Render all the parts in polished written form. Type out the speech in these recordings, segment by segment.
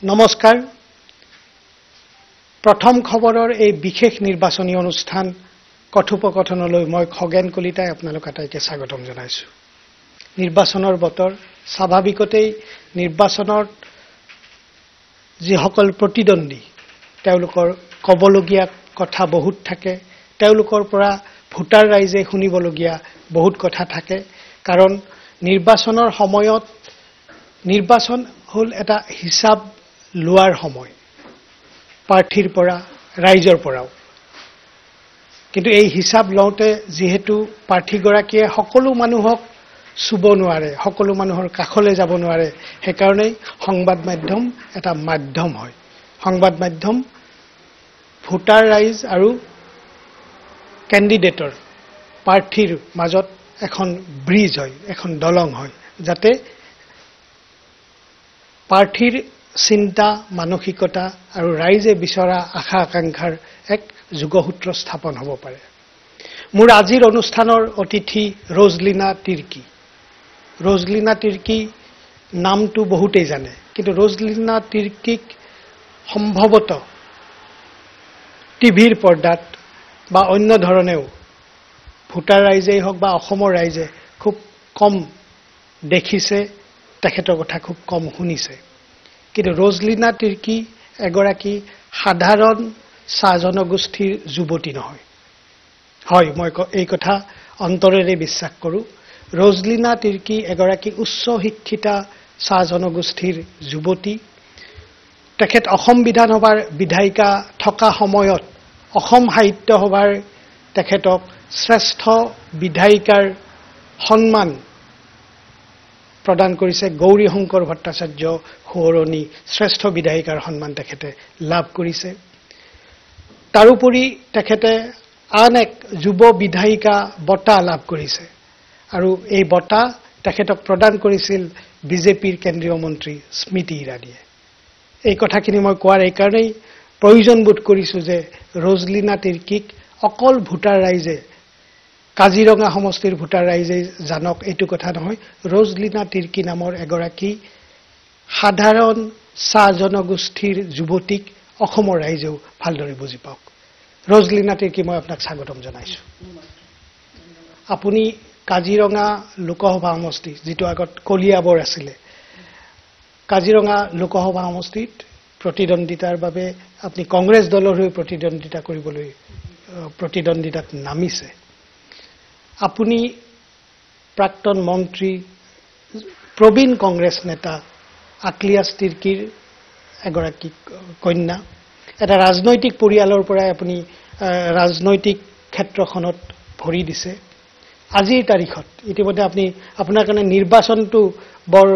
নমস্কাৰ প্ৰথম খবৰৰ এই বিশেষ নিৰ্বাচনী অনুষ্ঠান কথোপকথনলৈ মই খগেন কলিতাই আপোনালোক আটাইকে স্বাগতম জনাইছো নিৰ্বাচনৰ বতৰ স্বাভাৱিকতেই নিৰ্বাচনৰ যিসকল প্ৰতিদ্বন্দ্বী তেওঁলোকৰ কবলগীয়া কথা বহুত থাকে তেওঁলোকৰ পৰা ভোটাৰ ৰাইজে শুনিবলগীয়া বহুত কথা থাকে কাৰণ নিৰ্বাচনৰ সময়ত নিৰ্বাচন হল এটা হিসাব লোৱাৰ সময় প্ৰাৰ্থীৰ পৰা ৰাইজৰ পৰাও কিন্তু এই হিসাব লওঁতে যেহেতু প্ৰাৰ্থীগৰাকীয়ে সকলো মানুহক চুব নোৱাৰে সকলো মানুহৰ কাখলৈ যাব নোৱাৰে হেকাৰণে সংবাদ মাধ্যম এটা মাধ্যম হয় সংবাদ মাধ্যম ভোটাৰ ৰাইজ আৰু ক্যান্ডিডেটৰ প্ৰাৰ্থীৰ মাজত এখন ব্ৰিজ হয় এখন দলং হয় যাতে প্ৰাৰ্থীৰ চিন্তা মানসিকতা আৰু ৰাইজে বিচৰা আশা আকাংক্ষাৰ এক যোগসূত্ৰ স্থাপন হ'ব পাৰে মোৰ আজিৰ অনুষ্ঠানৰ অতিথি ৰজলিনা তিৰ্কি নামটো বহুতেই জানে কিন্তু ৰজলিনা তিৰ্কিক সম্ভৱত টিভিৰ পৰ্দাত বা অন্য ধৰণেও ভোটাৰ ৰাইজেই হওক বা অসমৰ ৰাইজে খুব কম দেখিছে তেখেতৰ কথা খুব কম শুনিছে কিন্তু ৰজলিনা তিৰ্কি এগৰাকী সাধাৰণ জনগোষ্ঠীৰ যুৱতী নহয় হয় মই এই কথা অন্তৰেৰে বিশ্বাস কৰোঁ ৰজলিনা তিৰ্কি এগৰাকী উচ্চ শিক্ষিতা জনগোষ্ঠীৰ যুৱতী তেখেত অসম বিধানসভাৰ বিধায়িকা থকা সময়ত অসম সাহিত্য সভাৰ তেখেতক শ্ৰেষ্ঠ বিধায়িকাৰ সন্মান প্ৰদান কৰিছে গৌৰী শংকৰ ভট্টাচাৰ্য সোঁৱৰণী শ্ৰেষ্ঠ বিধায়িকাৰ সন্মান তেখেতে লাভ কৰিছে তাৰোপৰি তেখেতে আন এক যুৱ বিধায়িকা বঁটা লাভ কৰিছে আৰু এই বঁটা তেখেতক প্ৰদান কৰিছিল বিজেপিৰ কেন্দ্ৰীয় মন্ত্ৰী স্মৃতি ইৰাণীয়ে এই কথাখিনি মই কোৱাৰ এই কাৰণেই প্ৰয়োজন বোধ কৰিছো যে ৰজলিনা তিৰ্কিক অকল ভোটাৰ ৰাইজে কাজিৰঙা সমষ্টিৰ ভোটাৰ ৰাইজে জানক এইটো কথা নহয় ৰজলিনা তিৰ্কি নামৰ এগৰাকী সাধাৰণ জনগোষ্ঠীৰ যুৱতীক অসমৰ ৰাইজেও ভালদৰে বুজি পাওক ৰজলিনা তিৰ্কি মই আপোনাক স্বাগতম জনাইছো আপুনি কাজিৰঙা লোকসভা সমষ্টি যিটো আগত কলিয়াবৰ আছিল কাজিৰঙা লোকসভা সমষ্টিত প্ৰতিদ্বন্দিতাৰ বাবে আপুনি কংগ্ৰেছ দলৰ হৈ প্ৰতিদ্বন্দিতা কৰিবলৈ প্ৰতিদ্বন্দিতাত নামিছে আপুনি প্ৰাক্তন মন্ত্ৰী প্ৰবীণ কংগ্ৰেছ নেতা আকলিয়াছ তিৰ্কিৰ এগৰাকী কন্যা এটা ৰাজনৈতিক পৰিয়ালৰ পৰাই আপুনি ৰাজনৈতিক ক্ষেত্ৰখনত ভৰি দিছে আজিৰ তাৰিখত ইতিমধ্যে আপুনি আপোনাৰ কাৰণে নিৰ্বাচনটো বৰ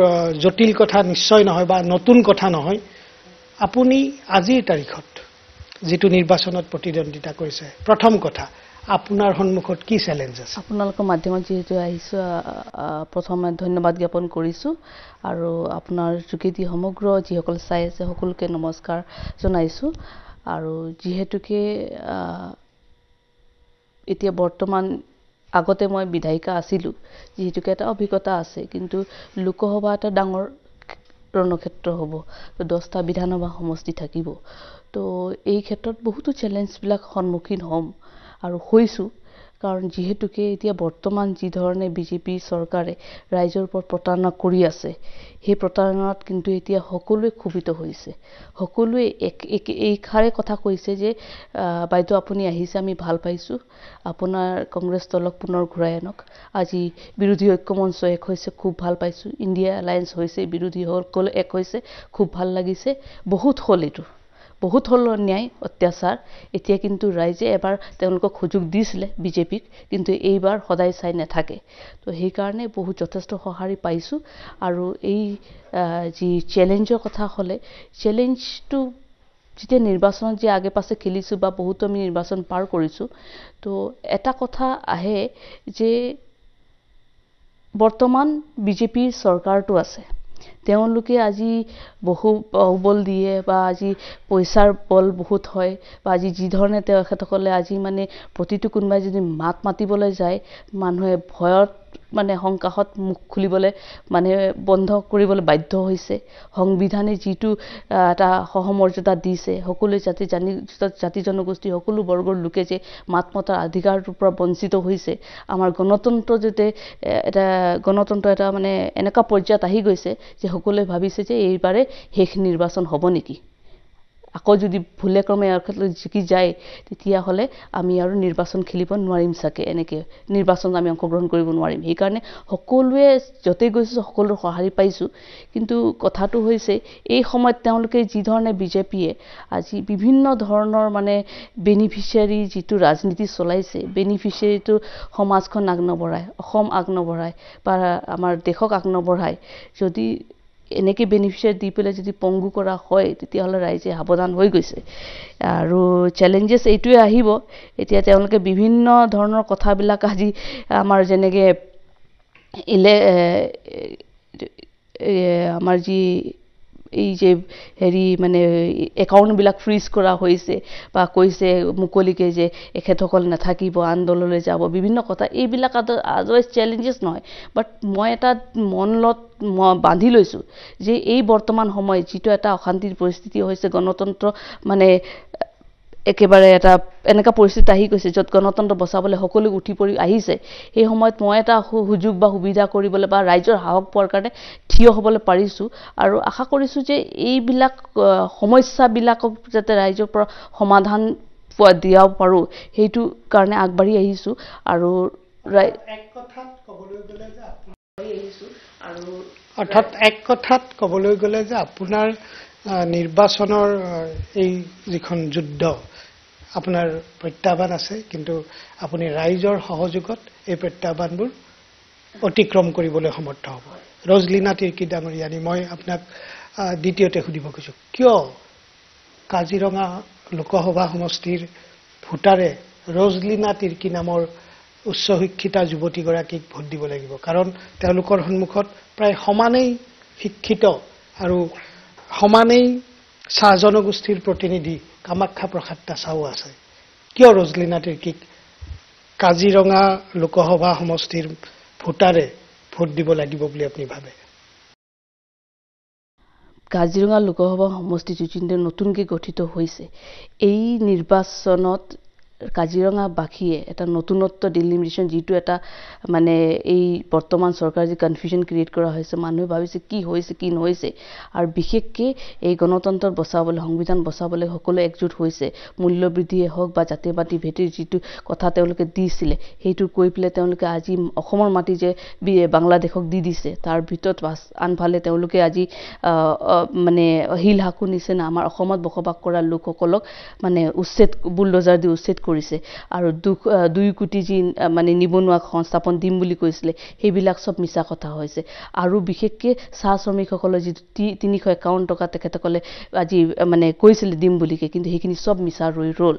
জটিল কথা নিশ্চয় নহয় বা নতুন কথা নহয় আপুনি আজিৰ তাৰিখত যেটো নিৰ্বাচনত প্ৰতিদ্বন্দিতা কৰিছে প্ৰথম কথা আপোনাৰ সন্মুখত কি চ্যালেঞ্জ আছে আপোনালোকৰ মাধ্যমত যেহেতু আহিছো প্ৰথমে ধন্যবাদ জ্ঞাপন কৰিছো আৰু আপোনাৰ যোগেদি সমগ্ৰ যিসকল চাই আছে সকলোকে নমস্কাৰ জনাইছো আৰু যেহেতুকে এতিয়া বৰ্তমান আগতে মই বিধায়িকা আছিলো যেহেতুকে এটা অভিজ্ঞতা আছে কিন্তু লোকসভা এটা ডাঙৰ ৰণক্ষেত্ৰ হ'ব তো 10টা বিধানসভা সমষ্টি থাকিব তো এই ক্ষেত্ৰত বহুতো চ্যালেঞ্জ বিলাক সন্মুখীন হ'ম আৰু হৈছো কাৰণ যেহেতুকে এতিয়া বৰ্তমান যি ধৰণে বিজেপি চৰকাৰে ৰাইজৰ ওপৰত প্ৰতাৰণা কৰি আছে সেই প্ৰতাৰণাত কিন্তু এতিয়া সকলোৱে ক্ষোভিত হৈছে সকলোৱে এই খাৰে কথা কৈছে যে বাইদেউ আপুনি আহিছে আমি ভাল পাইছো আপোনাৰ কংগ্ৰেছ দলক পুনৰ ঘূৰাই আনক আজি বিৰোধী ঐক্যমঞ্চ এক হৈছে খুব ভাল পাইছো ইণ্ডিয়া এলায়েন্স হৈছে বিৰোধী সকল এক হৈছে খুব ভাল লাগিছে বহুত হল ন্যায় অত্যাচাৰ এতিয়া কিন্তু ৰাইজে এবাৰ তেওঁলোকক সুযোগ দিছিলে বিজেপিক কিন্তু এইবাৰ সদায় চাই নাথাকে তো সেই কাৰণে বহুত যথেষ্ট সহাৰি পাইছো আৰু এই যি চ্যালেঞ্জৰ কথা হলে চ্যালেঞ্জটো যেতিয়া নিৰ্বাচনত যে আগে পাছে খেলিছো বা বহুত আমি নিৰ্বাচন পাৰ কৰিছো তো এটা কথা আহে যে বৰ্তমান বিজেপিৰ চৰকাৰটো আছে তেওঁলোকে আজি বহু বল দিয়ে বা আজি পইচাৰ বল বহুত হয় বা আজি যি ধৰণে তেখেতসকলে আজি মানে প্ৰতিটো কোনবাই যদি মাত মাতিবলৈ যায় মানুহে ভয়ত মানে সংকাশত মুখ খুলিবলৈ মানে বন্ধ কৰিবলৈ বাধ্য হৈছে সংবিধানে যিটো এটা সহমৰ্যাদা দিছে সকলো জাতি জনগোষ্ঠী সকলো বৰ্গৰ লোকে যে মাত মতাৰ অধিকাৰটোৰ পৰা বঞ্চিত হৈছে আমাৰ গণতন্ত্ৰ যাতে গণতন্ত্ৰ এটা মানে এনেকুৱা পৰ্যায়ত আহি গৈছে যে সকলোৱে ভাবিছে যে এইবাৰে শেষ নিৰ্বাচন হ'ব নেকি আকৌ যদি ভুলে ক্ৰমে জিকি যায় তেতিয়াহ'লে আমি আৰু নিৰ্বাচন খেলিব নোৱাৰিম চাগে এনেকৈ নিৰ্বাচন আমি অংশগ্ৰহণ কৰিব নোৱাৰিম সেইকাৰণে সকলোৱে য'তে গৈছে সকলোৰ সঁহাৰি পাইছোঁ কিন্তু কথাটো হৈছে এই সময়ত তেওঁলোকে যি ধৰণে বিজেপিয়ে আজি বিভিন্ন ধৰণৰ মানে বেনিফিচিয়াৰী যিটো ৰাজনীতি চলাইছে বেনিফিচিয়াৰীটো সমাজখন আগনবঢ়ায় অসম আগনবঢ়ায় বা আমাৰ দেশক আগনবঢ়ায় যদি এনেকৈ বেনিফিচিয়াৰী দি পেলাই যদি পংগু কৰা হয় তেতিয়াহ'লে ৰাইজে সাৱধান হৈ গৈছে আৰু চেলেঞ্জেছ এইটোৱে আহিব এতিয়া তেওঁলোকে বিভিন্ন ধৰণৰ কথাবিলাক আজি আমাৰ যেনেকৈ আমাৰ যি এই যে হেৰি মানে একাউণ্টবিলাক ফ্ৰিজ কৰা হৈছে বা কৈছে মুকলিকে যে এখেতসকল নাথাকিব আন্দোলনলৈ যাব বিভিন্ন কথা এইবিলাক আদাৰৱাইজ চেলেঞ্জেছ নহয় বাট মই এটা মনত বান্ধি লৈছোঁ যে এই বৰ্তমান সময়ত যিটো এটা অশান্তিৰ পৰিস্থিতি হৈছে গণতন্ত্ৰ মানে একেবাৰে এটা এনেকুৱা পৰিস্থিতি আহি গৈছে য'ত গণতন্ত্ৰ বচাবলৈ সকলো উঠি পৰি আহিছে সেই সময়ত মই এটা সুযোগ বা সুবিধা কৰিবলৈ বা ৰাইজৰ সাহস পোৱাৰ কাৰণে থিয় হ'বলৈ পাৰিছোঁ আৰু আশা কৰিছোঁ যে এইবিলাক সমস্যাবিলাকক যাতে ৰাইজৰ পৰা সমাধান দিয়াব পাৰোঁ সেইটো কাৰণে আগবাঢ়ি আহিছোঁ আৰু এক কথাত ক'বলৈ গ'লে যে আপোনাৰ নিৰ্বাচনৰ এই যিখন যুদ্ধ আপোনাৰ প্ৰত্যাহ্বান আছে কিন্তু আপুনি ৰাইজৰ সহযোগত এই প্ৰত্যাহ্বানবোৰ অতিক্ৰম কৰিবলৈ সমৰ্থ হ'ব ৰজলিনা তিৰ্কি ডাঙৰীয়ানী মই আপোনাক দ্বিতীয়তে সুধিব খুজিছোঁ কিয় কাজিৰঙা লোকসভা সমষ্টিৰ ভোটাৰে ৰজলিনা তিৰ্কি নামৰ উচ্চ শিক্ষিতা যুৱতীগৰাকীক ভোট দিব লাগিব কাৰণ তেওঁলোকৰ সন্মুখত প্ৰায় সমানেই শিক্ষিত আৰু সমানেই চাহ জনগোষ্ঠীৰ প্ৰতিনিধি কামাখ্যা প্ৰসাদ তাছাও আছে কিয় ৰজলিনা তিৰ্কিক কাজিৰঙা লোকসভা সমষ্টিৰ ভোটাৰে ভোট দিব লাগিব বুলি আপুনি ভাবে কাজিৰঙা লোকসভা সমষ্টি যিটো নতুনকৈ গঠিত হৈছে এই নিৰ্বাচনত কাজিৰঙাবাসীয়ে এটা নতুনত্ব ডিলিমিটেশ্যন যিটো এটা মানে এই বৰ্তমান চৰকাৰ যি কনফিউজন ক্ৰিয়েট কৰা হৈছে মানুহে ভাবিছে কি হৈছে কি নহৈছে আৰু বিশেষকৈ এই গণতন্ত্ৰ বচাবলৈ সংবিধান বচাবলৈ সকলো একজোট হৈছে মূল্যবৃদ্ধিয়ে হওক বা জাতীয়বাদী ভেটিৰ যিটো কথা তেওঁলোকে দিছিলে সেইটো কৈ পেলাই তেওঁলোকে আজি অসমৰ মাটি যে বাংলাদেশক দি দিছে তাৰ ভিতৰত আনফালে তেওঁলোকে আজি মানে শিল হাকু নিচিনা আমাৰ অসমত বসবাস কৰা লোকসকলক মানে উচ্ছেদ বুলডোজাৰ দি উচ্ছেদ কৰিছে আৰু 2 কোটি যি মানে নিবনুৱা সংস্থাপন দিম বুলি কৈছিলে সেইবিলাক সব মিছা কথা হৈছে আৰু বিশেষকৈ চাহ শ্ৰমিকসকলৰ যি 351 টকা তেখেতসকলে আজি মানে কৈছিলে দিম বুলিকে কিন্তু সেইখিনি সব মিছা ৰ'ল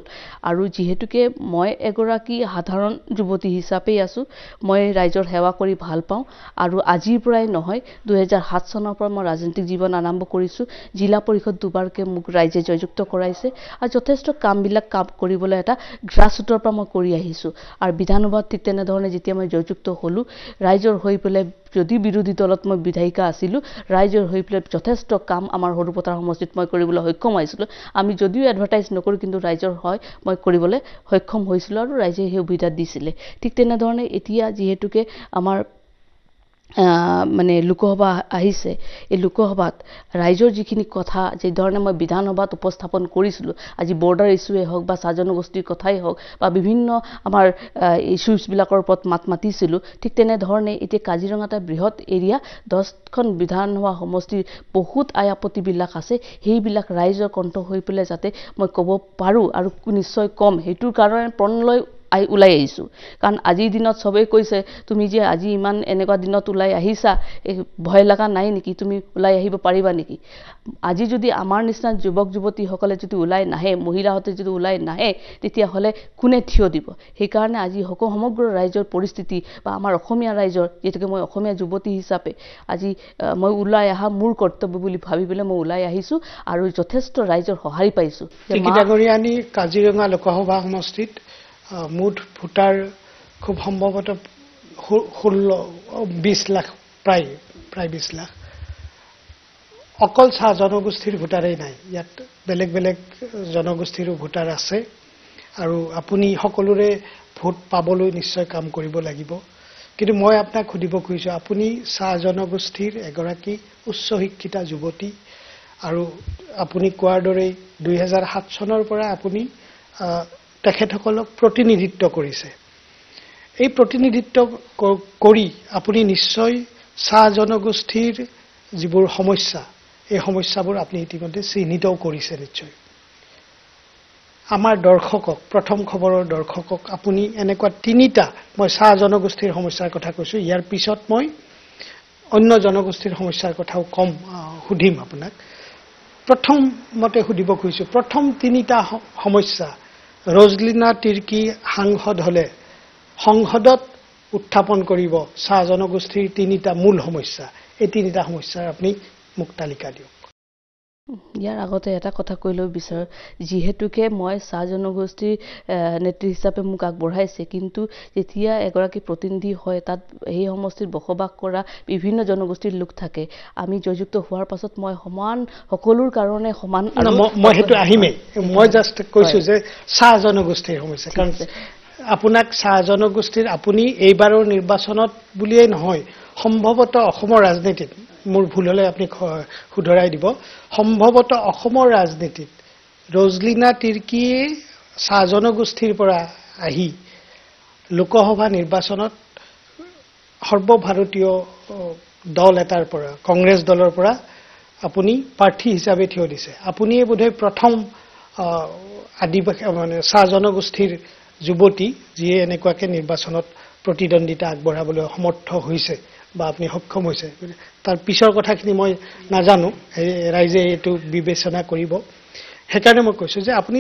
আৰু যিহেতুকে মই এগৰাকী সাধাৰণ যুৱতী হিচাপে আছো মই ৰাইজৰ সেৱা কৰি ভাল পাওঁ আৰু আজিৰ পৰাই নহয় 2007 চনৰ পৰা মই ৰাজনৈতিক জীৱন আৰম্ভ কৰিছোঁ জিলা পৰিষদ দুবাৰকে মোক ৰাইজে জয়যুক্ত কৰাইছে আৰু যথেষ্ট কামবিলাক কৰিবলৈ এটা গ্ৰাছৰুটৰ পৰা মই কৰি আহিছোঁ আৰু বিধানসভাত ঠিক তেনেধৰণে যেতিয়া মই জয়যুক্ত হ'লোঁ ৰাইজৰ হৈ পেলাই যদি বিৰোধী দলত মই বিধায়িকা আছিলোঁ ৰাইজৰ হৈ পেলাই যথেষ্ট কাম আমাৰ সৰুপথাৰ সমষ্টিত মই কৰিবলৈ সক্ষম হৈছিলোঁ আমি যদিও এডভাৰটাইজ নকৰোঁ কিন্তু ৰাইজৰ হয় মই কৰিবলৈ সক্ষম হৈছিলোঁ আৰু ৰাইজে সেই সুবিধা দিছিলে ঠিক তেনেধৰণে এতিয়া যিহেতুকে আমাৰ মানে লোকসভা আহিছে এই লোকসভাত ৰাইজৰ যিখিনি কথা যে ধৰণে মই বিধানসভাত উপস্থাপন কৰিছিলোঁ আজি বৰ্ডাৰ ইছ্যুৱে হওক বা চাহ জনগোষ্ঠীৰ কথাই হওক বা বিভিন্ন আমাৰ ইছ্যুজবিলাকৰ ওপৰত মাত মাতিছিলোঁ ঠিক তেনেধৰণে এতিয়া কাজিৰঙা এটা বৃহৎ এৰিয়া 10খন বিধানসভা সমষ্টিৰ বহুত আপত্তিবিলাক আছে সেইবিলাক ৰাইজৰ কণ্ঠ হৈ পেলাই যাতে মই ক'ব পাৰোঁ আৰু নিশ্চয় কম সেইটোৰ কাৰণে প্ৰণলৈ ওলাই আহিছোঁ কাৰণ আজিৰ দিনত সবেই কৈছে তুমি যে আজি ইমান এনেকুৱা দিনত ওলাই আহিছা ভয় লগা নাই নেকি তুমি ওলাই আহিব পাৰিবা নেকি আজি যদি আমাৰ নিচিনা যুৱক যুৱতীসকলে যদি ওলাই নাহে মহিলাহঁতে যদি ওলাই নাহে তেতিয়াহ'লে কোনে থিয় দিব সেইকাৰণে আজি সমগ্ৰ ৰাইজৰ পৰিস্থিতি বা আমাৰ অসমীয়া ৰাইজৰ যেতিয়াকে মই অসমীয়া যুৱতী হিচাপে আজি মই ওলাই অহা মোৰ কৰ্তব্য বুলি ভাবি পেলাই মই ওলাই আহিছোঁ আৰু যথেষ্ট ৰাইজৰ সঁহাৰি পাইছোঁ কাজিৰঙা লোকসভা সমষ্টিত মুঠ ভোটাৰ খুব সম্ভৱতঃ 20 লাখ প্ৰায় 20 লাখ অকল চাহ জনগোষ্ঠীৰ ভোটাৰেই নাই ইয়াত বেলেগ বেলেগ জনগোষ্ঠীৰো ভোটাৰ আছে আৰু আপুনি সকলোৰে ভোট পাবলৈ নিশ্চয় কাম কৰিব লাগিব কিন্তু মই আপোনাক সুধিব খুজিছো আপুনি চাহ জনগোষ্ঠীৰ এগৰাকী উচ্চ শিক্ষিতা যুৱতী আৰু আপুনি কোৱাৰ দৰে 2007 চনৰ পৰা আপুনি তেখেতসকলক প্ৰতিনিধিত্ব কৰিছে এই প্ৰতিনিধিত্ব কৰি আপুনি নিশ্চয় চাহ জনগোষ্ঠীৰ যিবোৰ সমস্যা এই সমস্যাবোৰ আপুনি ইতিমধ্যে চিহ্নিতও কৰিছে নিশ্চয় আমাৰ দৰ্শকক প্ৰথম খবৰৰ দৰ্শকক আপুনি এনেকুৱা তিনিটা মই চাহ জনগোষ্ঠীৰ সমস্যাৰ কথা কৈছো ইয়াৰ পিছত মই অন্য জনগোষ্ঠীৰ সমস্যাৰ কথাও কম সুধিম আপোনাক প্ৰথমতে সুধিব খুজিছো প্ৰথম তিনিটা সমস্যা ৰজলিনা তিৰ্কি সাংসদ হলে সংসদত উত্থাপন কৰিব চাহ জনগোষ্ঠীৰ তিনিটা মূল সমস্যা এই তিনিটা সমস্যাৰ আপুনি মোক তালিকা দিয়ক ইয়াৰ আগতে এটা কথা কৈ লৈ বিচাৰ যিহেতুকে মই চাহ জনগোষ্ঠীৰ নেতৃত্ব হিচাপে মোক আগবঢ়াইছে কিন্তু যেতিয়া এগৰাকী প্ৰতিনিধি হয় তাত এই সমষ্টিত বসবাস কৰা বিভিন্ন জনগোষ্ঠীৰ লোক থাকে আমি জয়যুক্ত হোৱাৰ পাছত মই সমান সকলোৰ কাৰণে সমান মই হেতু আহিমেই মই জাস্ট কৈছো যে চাহ জনগোষ্ঠীৰ সমস্যা কাৰণ আপোনাক চাহ জনগোষ্ঠীৰ আপুনি এইবাৰৰ নিৰ্বাচনত বুলিয়েই নহয় সম্ভৱতঃ অসমৰ ৰাজনীতিত মোৰ ভুল হলে আপুনি শুধৰাই দিব সম্ভৱতঃ অসমৰ ৰাজনীতিত ৰজলিনা তিৰ্কিয়ে চাহ জনগোষ্ঠীৰ পৰা আহি লোকসভা নিৰ্বাচনত সৰ্বভাৰতীয় দল এটাৰ পৰা কংগ্ৰেছ দলৰ পৰা আপুনি প্ৰাৰ্থী হিচাপে থিয় দিছে আপুনিয়ে বোধহয় প্ৰথম আদিবাসী মানে চাহ জনগোষ্ঠীৰ যুৱতী যিয়ে এনেকুৱাকে নিৰ্বাচনত প্ৰতিদ্বন্দ্বিতা আগবঢ়াবলৈ সমৰ্থ হৈছে বা আপুনি সক্ষম হৈছে তাৰ পিছৰ কথাখিনি মই নাজানো ৰাইজে এইটো বিবেচনা কৰিব হেকাৰণে মই কৈছো যে আপুনি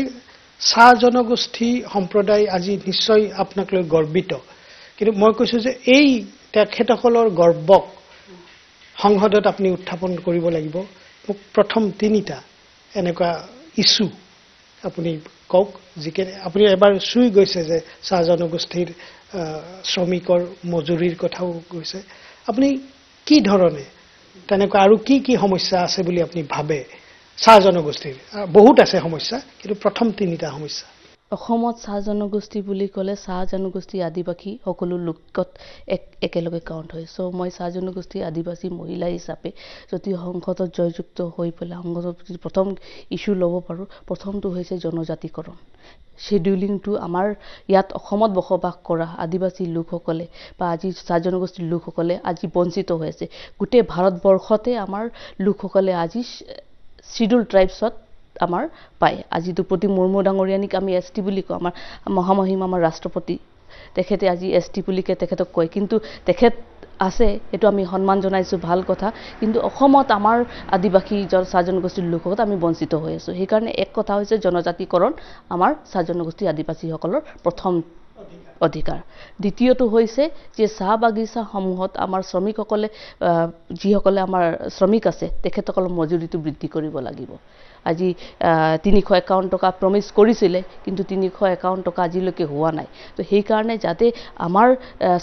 চাহ জনগোষ্ঠী সম্প্ৰদায় আজি নিশ্চয় আপোনাক লৈ গৰ্বিত কিন্তু মই কৈছো যে এই তেখেতসকলৰ গৰ্বক সংসদত আপুনি উত্থাপন কৰিব লাগিব প্ৰথম তিনিটা এনেকুৱা ইস্যু আপুনি কওক যিকে আপুনি এবাৰ চুই গৈছে যে চাহ জনগোষ্ঠীৰ শ্ৰমিকৰ মজুৰিৰ কথাও কৈছে আপুনি কি ধৰণে তেনেকুৱা আৰু কি সমস্যা আছে বুলি আপুনি ভাবে চাহ জনগোষ্ঠীৰ বহুত আছে সমস্যা কিন্তু প্ৰথম তিনিটা সমস্যা অসমত চাহ জনগোষ্ঠী বুলি ক'লে চাহ জনগোষ্ঠী আদিবাসী সকলো লোকত একেলগে কাউণ্ট হয় সো মই চাহ জনগোষ্ঠী আদিবাসী মহিলা হিচাপে যদি সংসদত জয়যুক্ত হৈ পেলাই সংসদত প্ৰথম ইস্যু ল'ব পাৰোঁ প্ৰথমটো হৈছে জনজাতিকৰণ শেডিউলিংটো আমাৰ ইয়াত অসমত বসবাস কৰা আদিবাসী লোকসকলে বা আজি চাহ জনগোষ্ঠীৰ লোকসকলে আজি বঞ্চিত হৈ আছে গোটেই ভাৰতবৰ্ষতে আমাৰ লোকসকলে আজি শিডিউল ট্ৰাইবছত আমাৰ পায় আজি দ্ৰৌপদী মুৰ্মু ডাঙৰীয়ানিক আমি এছটি বুলি কওঁ আমাৰ মহামহিম আমাৰ ৰাষ্ট্ৰপতি তেখেতে আজি এছটি বুলিকে তেখেতক কয় কিন্তু তেখেত আছে এটো আমি সন্মান জনাইছো ভাল কথা কিন্তু অসমত আমাৰ আদিবাসী চাহ জনগোষ্ঠীৰ লোকসকল আমি বঞ্চিত হৈ আছো সেই কাৰণে এক কথা হৈছে জনজাতিকৰণ আমাৰ চাহ জনগোষ্ঠী আদিবাসীসকলৰ প্ৰথম অধিকাৰ দ্বিতীয়টো হৈছে যে চাহ বাগিচা সমূহত আমাৰ শ্ৰমিকসকলে যিসকলে আমাৰ শ্ৰমিক আছে তেখেতসকলৰ মজুৰিটো বৃদ্ধি কৰিব লাগিব আজি 351 টকা প্ৰমিস কৰিছিলে কিন্তু 351 টকা আজিলৈকে হোৱা নাই তো সেই কাৰণে যাতে আমাৰ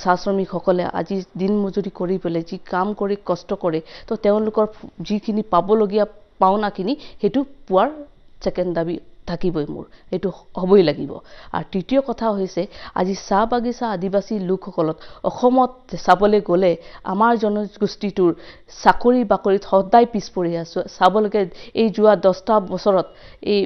চাহ শ্ৰমিকসকলে আজি দিন মজুৰি কৰি পেলাই যি কাম কৰি কষ্ট কৰে তো তেওঁলোকৰ যিখিনি পাবলগীয়া পাওনাখিনি হেতু পোৱাৰ সেকেন্ড দাবী থাকিবই মোৰ এটো হবই লাগিব আৰু তৃতীয় কথা হৈছে আজি চাহ বাগিচা আদিবাসী লোকসকলত অসমত চাবলে গলে আমাৰ জনগোষ্ঠীটোৰ চাকৰি বাকৰিত সদায় পিছ পৰি আছে চাবলকে এই যোৱা 10টা বছৰত এই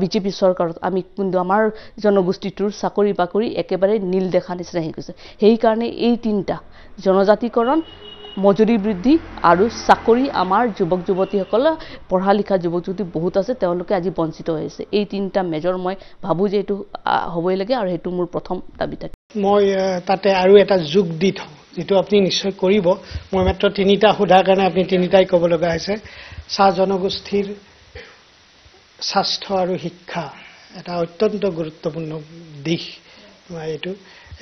বিজেপি চৰকাৰত আমি কিন্তু আমাৰ জনগোষ্ঠীটোৰ চাকৰি বাকৰি একেবাৰে নীল দেখা নিচিনা হৈ গৈছে সেই কাৰণে এই তিনটা জনজাতিকৰণ মজুৰি বৃদ্ধি আৰু চাকৰি আমাৰ যুৱক যুৱতীসকল পঢ়া লিখা যুৱক যুৱতী বহুত আছে তেওঁলোকে আজি বঞ্চিত হৈছে এই তিনটা মেজৰ মই ভাবো যে এটো হবই লাগে আৰু হেতু মোৰ প্ৰথম দাবী থাকে মই তাতে আৰু এটা যোগ দি থওঁ যেটো আপুনি নিশ্চয় কৰিব মই মাত্ৰ তিনিটা সোধাৰ কাৰণে আপুনি তিনিটাই ক'ব লগা হৈছে চাহ জনগোষ্ঠীৰ স্বাস্থ্য আৰু শিক্ষা এটা অত্যন্ত গুৰুত্বপূৰ্ণ দিশ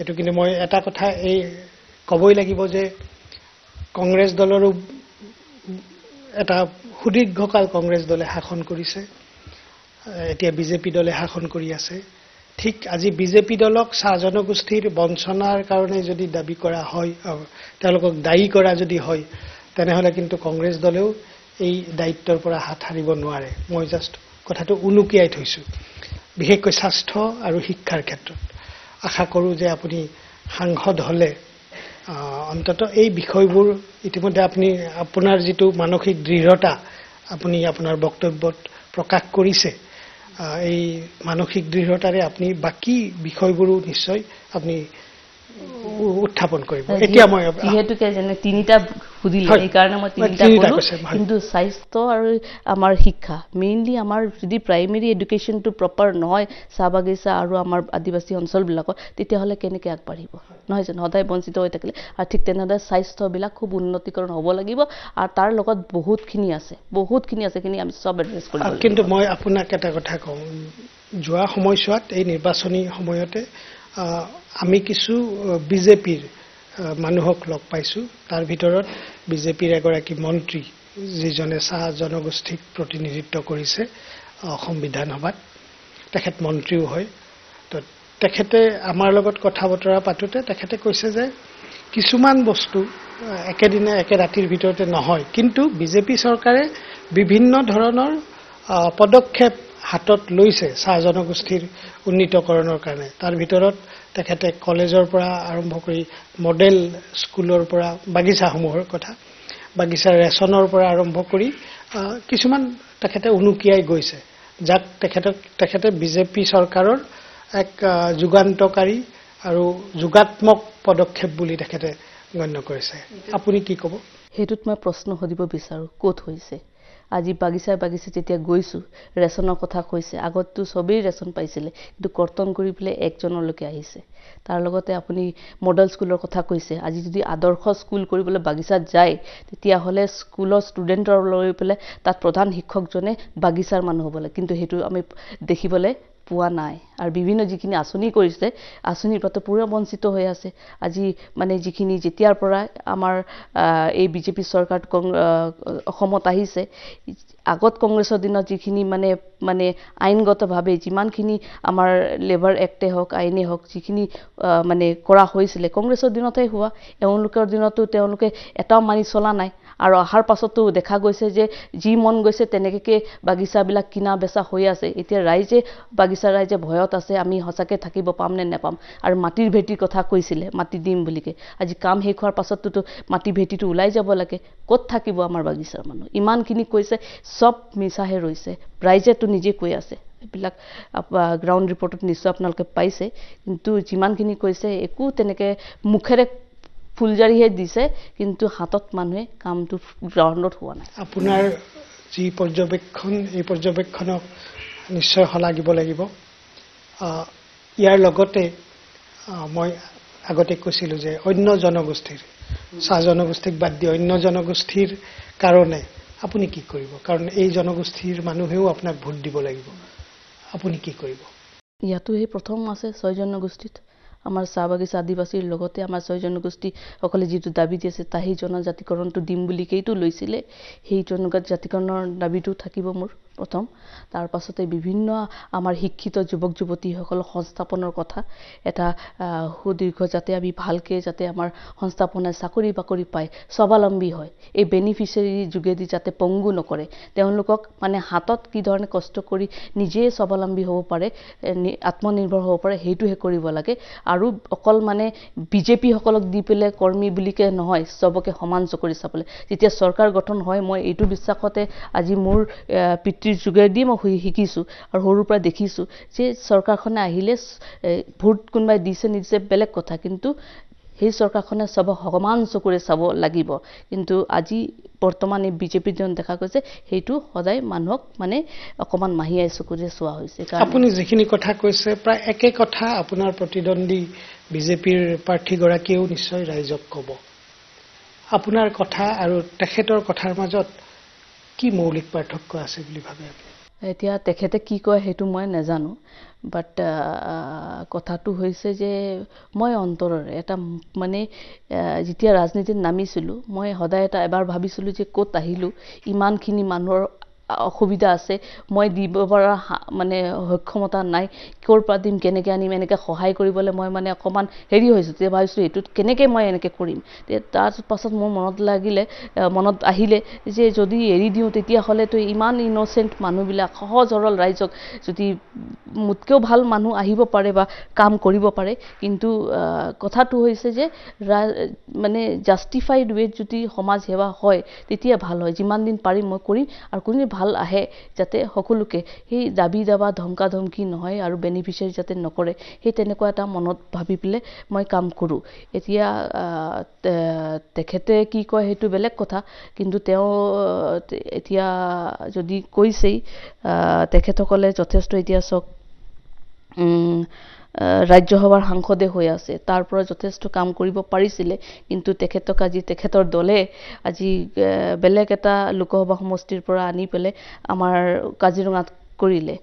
এটো কিন্তু মই এটা কথা এই ক'বই লাগিব যে কংগ্ৰেছ দলৰো এটা সুদীৰ্ঘকাল কংগ্ৰেছ দলে শাসন কৰিছে এতিয়া বিজেপি দলে শাসন কৰি আছে ঠিক আজি বিজেপি দলক চাহ জনগোষ্ঠীৰ বঞ্চনাৰ কাৰণে যদি দাবী কৰা হয়, তেওঁলোকক দায়ী কৰা যদি হয়, তেনেহলে কিন্তু কংগ্ৰেছ দলেও এই দায়িত্বৰ পৰা হাত সাৰিব নোৱাৰে। মই জাষ্ট কথাটো উনুকিয়াই থৈছো, বিশেষকৈ স্বাস্থ্য আৰু শিক্ষাৰ ক্ষেত্ৰত। আশা কৰোঁ যে আপুনি সাংসদ হলে অন্তত এই বিষয়বোৰ ইতিমধ্যে আপুনি আপোনাৰ যিটো মানসিক দৃঢ়তা আপুনি আপোনাৰ বক্তব্যত প্ৰকাশ কৰিছে, এই মানসিক দৃঢ়তাৰে আপুনি বাকি বিষয়বোৰো নিশ্চয় আপুনি উত্থাপন কৰিব। এতিয়া মই যিহেতুকে যেনে তিনিটা সুধিলে, সেইকাৰণে মই তিনিটা কলো, কিন্তু স্বাস্থ্য আৰু আমাৰ শিক্ষা মেইনলি আমাৰ যদি প্ৰাইমেৰী এডুকেশ্যনটো প্ৰপাৰ নহয় চাহ বাগিচা আৰু আমাৰ আদিবাসী অঞ্চলবিলাকত, তেতিয়াহ'লে কেনেকৈ আগবাঢ়িব, নহয় জানো? সদায় বঞ্চিত হৈ থাকিলে। আৰু ঠিক তেনেদৰে স্বাস্থ্যবিলাক খুব উন্নতিকৰণ হ'ব লাগিব, আৰু তাৰ লগত বহুতখিনি আছে, সেইখিনি আমি চব এড্ৰেছ কৰিব লাগিব। কিন্তু মই আপোনাক এটা কথা কওঁ, যোৱা সময়ছোৱাত এই নিৰ্বাচনী সময়তে আমি কিছু বিজেপিৰ মানুহক লগ পাইছো। তাৰ ভিতৰত বিজেপিৰ এগৰাকী মন্ত্ৰী, যিজনে চাহ জনগোষ্ঠীক প্ৰতিনিধিত্ব কৰিছে অসম বিধানসভাত, তেখেত মন্ত্ৰীও হয়। তো তেখেতে আমাৰ লগত কথা বতৰা পাতোতে তেখেতে কৈছে যে কিছুমান বস্তু একেদিনে একে ৰাতিৰ ভিতৰতে নহয়, কিন্তু বিজেপি চৰকাৰে বিভিন্ন ধৰণৰ পদক্ষেপ হাতত লৈছে চাহ জনগোষ্ঠীৰ উন্নীতকৰণৰ কাৰণে। তাৰ ভিতৰত তেখেতে কলেজৰ পৰা আৰম্ভ কৰি মডেল স্কুলৰ পৰা বাগিচাসমূহৰ কথা, বাগিচাৰ ৰেচনৰ পৰা আৰম্ভ কৰি কিছুমান তেখেতে উনুকিয়াই গৈছে, যাক তেখেতে বিজেপি চৰকাৰৰ এক যুগান্তকাৰী আৰু যুগাত্মক পদক্ষেপ বুলি তেখেতে গণ্য কৰিছে। আপুনি কি ক'ব? সেইটোত মই প্ৰশ্ন সুধিব বিচাৰোঁ, ক'ত হৈছে? আজি বাগিচাই যেতিয়া গৈছোঁ, ৰেচনৰ কথা কৈছে। আগততো চবেই ৰেচন পাইছিলে, কিন্তু কৰ্তন কৰি পেলাই একজনলৈকে আহিছে। তাৰ লগতে আপুনি মডেল স্কুলৰ কথা কৈছে। আজি যদি আদৰ্শ স্কুল কৰিবলৈ বাগিচাত যায়, তেতিয়াহ'লে স্কুলৰ ষ্টুডেণ্টৰ লৈ পেলাই তাত প্ৰধান শিক্ষকজনে বাগিচাৰ মানুহ হ'ব লাগে, কিন্তু সেইটো আমি দেখিবলৈ পোৱা নাই। আৰু বিভিন্ন যিখিনি আঁচনি কৰিছে, আঁচনিৰ পৰা পুৰা বঞ্চিত হৈ আছে। আজি মানে যিখিনি যেতিয়াৰ পৰা আমাৰ এই বিজেপি চৰকাৰ অসমত আহিছে, আগত কংগ্ৰেছৰ দিনত যিখিনি মানে আইনগতভাৱে যিমানখিনি আমাৰ লেবাৰ এক্টে হওক, আইনে হওক, যিখিনি মানে কৰা হৈছিলে কংগ্ৰেছৰ দিনতহে হোৱা। এওঁলোকৰ দিনতো তেওঁলোকে এটাও মানি চলা নাই। আৰু অহাৰ পাছতো দেখা গৈছে যে যি মন গৈছে তেনেকৈ বাগিচাবিলাক কিনা বেচা হৈ আছে। এতিয়া বাগিচা ভয়ত আছে, আমি সঁচাকৈ থাকিব পাম নে নেপাম। আৰু মাটিৰ ভেটিৰ কথা কৈছিলে, মাটি দিম বুলিকে। আজি কাম শেষ হোৱাৰ পাছততো মাটি ভেটিটো ওলাই যাব লাগে। ক'ত থাকিব আমাৰ বাগিচাৰ মানুহ? ইমানখিনি কৈছে, চব মিছাহে ৰৈছে। ৰাইজেতো নিজে কৈ আছে, এইবিলাক গ্ৰাউণ্ড ৰিপৰ্টত নিশ্চয় আপোনালোকে পাইছে। কিন্তু যিমানখিনি কৈছে, একো তেনেকৈ মুখেৰে ফুলজাৰিহে দিছে, কিন্তু হাতত মানুহে কামটো গ্ৰাউণ্ডত হোৱা নাই। আপোনাৰ যি পৰ্যবেক্ষণ, এই পৰ্যবেক্ষণক নিশ্চয় শলাগিব লাগিব। ইয়াৰ লগতে মই আগতে কৈছিলোঁ যে অন্য জনগোষ্ঠীৰ, চাহ জনগোষ্ঠীক বাদ দি অন্য জনগোষ্ঠীৰ কাৰণে আপুনি কি কৰিব? কাৰণ এই জনগোষ্ঠীৰ মানুহেও আপোনাক ভোট দিব লাগিব। আপুনি কি কৰিব? ইয়াতো সেই প্ৰথম আছে 6 জনগোষ্ঠীত। আমাৰ চাহ বাগিচা আদিবাসীৰ লগতে আমাৰ 6 জনগোষ্ঠীসকলে যিটো দাবী দিছে, সেই জনজাতিকৰণটো দিম বুলিকেইটো লৈছিলে। সেই জনজাতিকৰণৰ দাবীটো থাকিব মোৰ প্ৰথম। তাৰ পাছতে বিভিন্ন আমাৰ শিক্ষিত যুৱক যুৱতীসকলৰ সংস্থাপনৰ কথা, এটা সুদীৰ্ঘ যাতে আমি ভালকৈ যাতে আমাৰ সংস্থাপনে চাকৰি বাকৰি পায়, স্বাৱলম্বী হয়, এই বেনিফিচিয়াৰী যোগেদি যাতে পংগু নকৰে, তেওঁলোকক মানে হাতত কি ধৰণে কষ্ট কৰি নিজেই স্বাৱলম্বী হ'ব পাৰে, আত্মনিৰ্ভৰ হ'ব পাৰে, সেইটোহে কৰিব লাগে। আৰু অকল মানে বিজেপিসকলক দি পেলাই কৰ্মী বুলিকে নহয়, চবকে সমান চকুৰে চাবলৈ। যেতিয়া চৰকাৰ গঠন হয়, মই এইটো বিশ্বাসতে আজি মোৰ পিতৃৰ যোগেদি মই শিকিছোঁ আৰু সৰুৰ পৰা দেখিছোঁ যে চৰকাৰখনে আহিলে ভোট কোনোবাই দিছে নিদিছে বেলেগ কথা, কিন্তু সেই চৰকাৰখনে চবক সমান চকুৰে চাব লাগিব। কিন্তু আজি বৰ্তমান এই বিজেপিৰ জন দেখা গৈছে, সেইটো সদায় মানুহক মানে অকণমান মাহিয়াই চকুৰে চোৱা হৈছে। আপুনি যিখিনি কথা কৈছে প্ৰায় একে কথা আপোনাৰ প্ৰতিদ্বন্দ্বী বিজেপিৰ প্ৰাৰ্থীগৰাকীয়েও নিশ্চয় ৰাইজক ক'ব। আপোনাৰ কথা আৰু তেখেতৰ কথাৰ মাজত কি মৌলিক পাৰ্থক্য আছে বুলি ভাবে? এতিয়া তেখেতে কি কয় সেইটো মই নাজানো, বাট কথাটো হৈছে যে মই অন্তৰৰে এটা মানে যেতিয়া ৰাজনীতিত নামিছিলোঁ, মই সদায় এবাৰ ভাবিছিলোঁ যে ক'ত আহিলোঁ, ইমানখিনি মানুহৰ অসুবিধা আছে, মই দিব পৰা মানে সক্ষমতা নাই, ক'ৰ পৰা দিম, কেনেকৈ আনিম, এনেকৈ সহায় কৰিবলৈ মই মানে অকণমান হেৰি হৈছোঁ। তেতিয়া ভাবিছোঁ এইটোত কেনেকৈ মই এনেকৈ কৰিম। তাৰ পাছত মোৰ মনত আহিলে যে যদি এৰি দিওঁ তেতিয়াহ'লেতো ইমান ইন'চেণ্ট মানুহবিলাক, সহজ সৰল ৰাইজক যদি মোতকৈও ভাল মানুহ আহিব পাৰে বা কাম কৰিব পাৰে, কিন্তু কথাটো হৈছে যে মানে জাষ্টিফাইড ৱেত যদি সমাজ সেৱা হয় তেতিয়া ভাল হয়। যিমান দিন পাৰিম মই কৰিম, আৰু কোনে ভাল আহে যাতে সকলোকে সেই দাবী দাবা ধমকা ধমকি নহয় আৰু বেনিফিচিয়াৰী যাতে নকৰে, সেই তেনেকুৱা এটা মনত ভাবি পেলাই মই কাম কৰোঁ। এতিয়া তেখেতে কি কয় সেইটো বেলেগ কথা, কিন্তু তেওঁ এতিয়া যদি কৈছেই, তেখেতসকলে যথেষ্ট এতিয়া চাওক ৰাজ্যসভাৰ সাংসদে হৈ আছে, তাৰ পৰা যথেষ্ট কাম কৰিব পাৰিছিলে, কিন্তু তেখেতৰ দলে আজি বেলেগ এটা লোকসভা সমষ্টিৰ পৰা আনি পেলাই আমাৰ কাজিৰঙাত কৰিলে।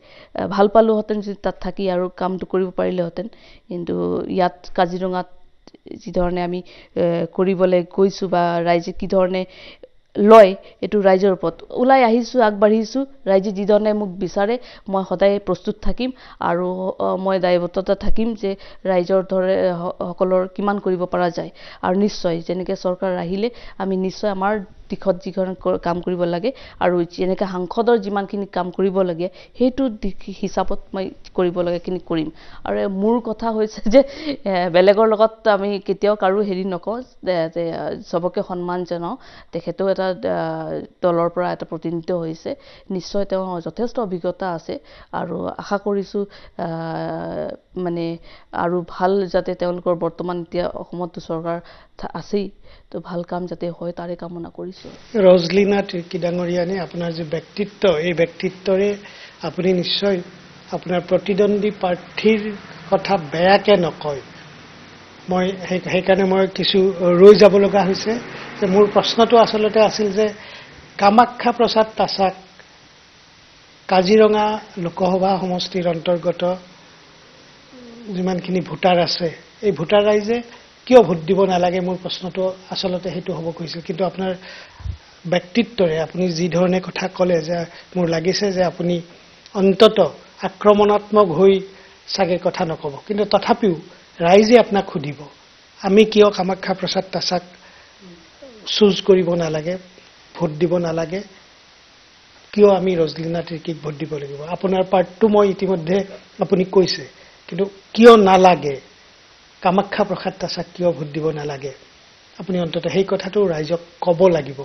ভাল পালোহেঁতেন যদি তাত থাকি আৰু কামটো কৰিব পাৰিলেহেঁতেন, কিন্তু ইয়াত কাজিৰঙাত যিধৰণে আমি কৰিবলৈ গৈছোঁ বা ৰাইজে কি ধৰণে লয় এইটো ৰাইজৰ ওপৰত। ওলাই আহিছোঁ, আগবাঢ়িছোঁ, ৰাইজে যিধৰণে মোক বিচাৰে মই সদায় প্ৰস্তুত থাকিম, আৰু মই দায়বদ্ধতা থাকিম যে ৰাইজৰ সকলৰ কিমান কৰিব পৰা যায়। আৰু নিশ্চয় যেনেকৈ চৰকাৰ আহিলে আমি নিশ্চয় আমাৰ দিশত যিখন কাম কৰিব লাগে আৰু যেনেকৈ সাংসদৰ যিমানখিনি কাম কৰিব লাগে সেইটো হিচাপত মই কৰিব লগাখিনি কৰিম। আৰু মোৰ কথা হৈছে যে বেলেগৰ লগত আমি কেতিয়াও কাৰো হেৰি নকওঁ, চবকে সন্মান জনাওঁ। তেখেতেও এটা দলৰ পৰা এটা প্ৰতিনিধিত্ব হৈছে, নিশ্চয় তেওঁ যথেষ্ট অভিজ্ঞতা আছে, আৰু আশা কৰিছোঁ মানে আৰু ভাল যাতে তেওঁলোকৰ বৰ্তমান এতিয়া অসমতো চৰকাৰ আছেই, তো ভাল কাম যাতে হয় তাৰে কামনা কৰিছোঁ। ৰজলিনা তিৰ্কী ডাঙৰীয়ানে আপোনাৰ যি ব্যক্তিত্ব, এই ব্যক্তিত্বৰে আপুনি নিশ্চয় আপোনাৰ প্ৰতিদ্বন্দ্বী প্ৰাৰ্থীৰ কথা বেয়াকৈ নকয়। মই সেইকাৰণে মই কিছু ৰৈ যাব লগা হৈছে। যে মোৰ প্ৰশ্নটো আচলতে আছিল যে কামাখ্যা প্ৰসাদ তাছাক কাজিৰঙা লোকসভা সমষ্টিৰ অন্তৰ্গত যিমানখিনি ভোটাৰ আছে, এই ভোটাৰ ৰাইজে কিয় ভোট দিব নালাগে, মোৰ প্ৰশ্নটো আচলতে সেইটো হ'ব কৈছিল। কিন্তু আপোনাৰ ব্যক্তিত্বৰে আপুনি যি ধৰণে কথা ক'লে, যে মোৰ লাগিছে যে আপুনি অন্তত আক্ৰমণাত্মক হৈ চাগে কথা নক'ব, কিন্তু তথাপিও ৰাইজে আপোনাক সুধিব আমি কিয় কামাখ্যা প্ৰসাদ তাছাক চুজ কৰিব নালাগে, ভোট দিব নালাগে, কিয় আমি ৰজলিনা তিৰ্কীক ভোট দিব লাগিব। আপোনাৰ পাৰ্টটো মই ইতিমধ্যে আপুনি কৈছে, কিন্তু কিয় নালাগে, কামাখ্যা প্ৰসাদ তাছাক কিয় ভোট দিব নালাগে, আপুনি অন্তত সেই কথাটো ৰাইজক ক'ব লাগিব।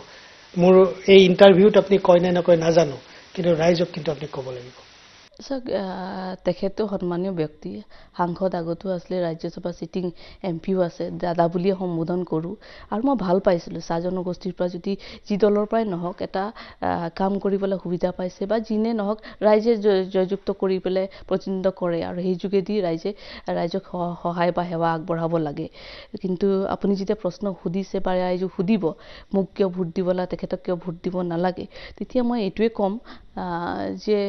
মোৰ এই ইণ্টাৰভিউত আপুনি কয় নে নকয় নাজানো, কিন্তু ৰাইজক কিন্তু আপুনি ক'ব লাগিব। চাওক, তেখেতো সন্মানীয় ব্যক্তি, সাংসদ আগতো আছিলে, ৰাজ্যসভা চিটিং MP আছে, দাদা বুলিয়ে সম্বোধন কৰোঁ। আৰু মই ভাল পাইছিলোঁ চাহ জনগোষ্ঠীৰ পৰা যদি যি দলৰ পৰাই নহওক এটা কাম কৰিবলৈ সুবিধা পাইছে, বা যিনে নহওক ৰাইজে জয়যুক্ত কৰি পেলাই প্ৰতিনিধিত্ব কৰে, আৰু সেই যোগেদি ৰাইজক সহায় বা সেৱা আগবঢ়াব লাগে। কিন্তু আপুনি যেতিয়া প্ৰশ্ন সুধিছে বা ৰাইজক সুধিব মোক কিয় ভোট দিব লাগে, তেখেতক কিয় ভোট দিব নালাগে, তেতিয়া মই এইটোৱে ক'ম যে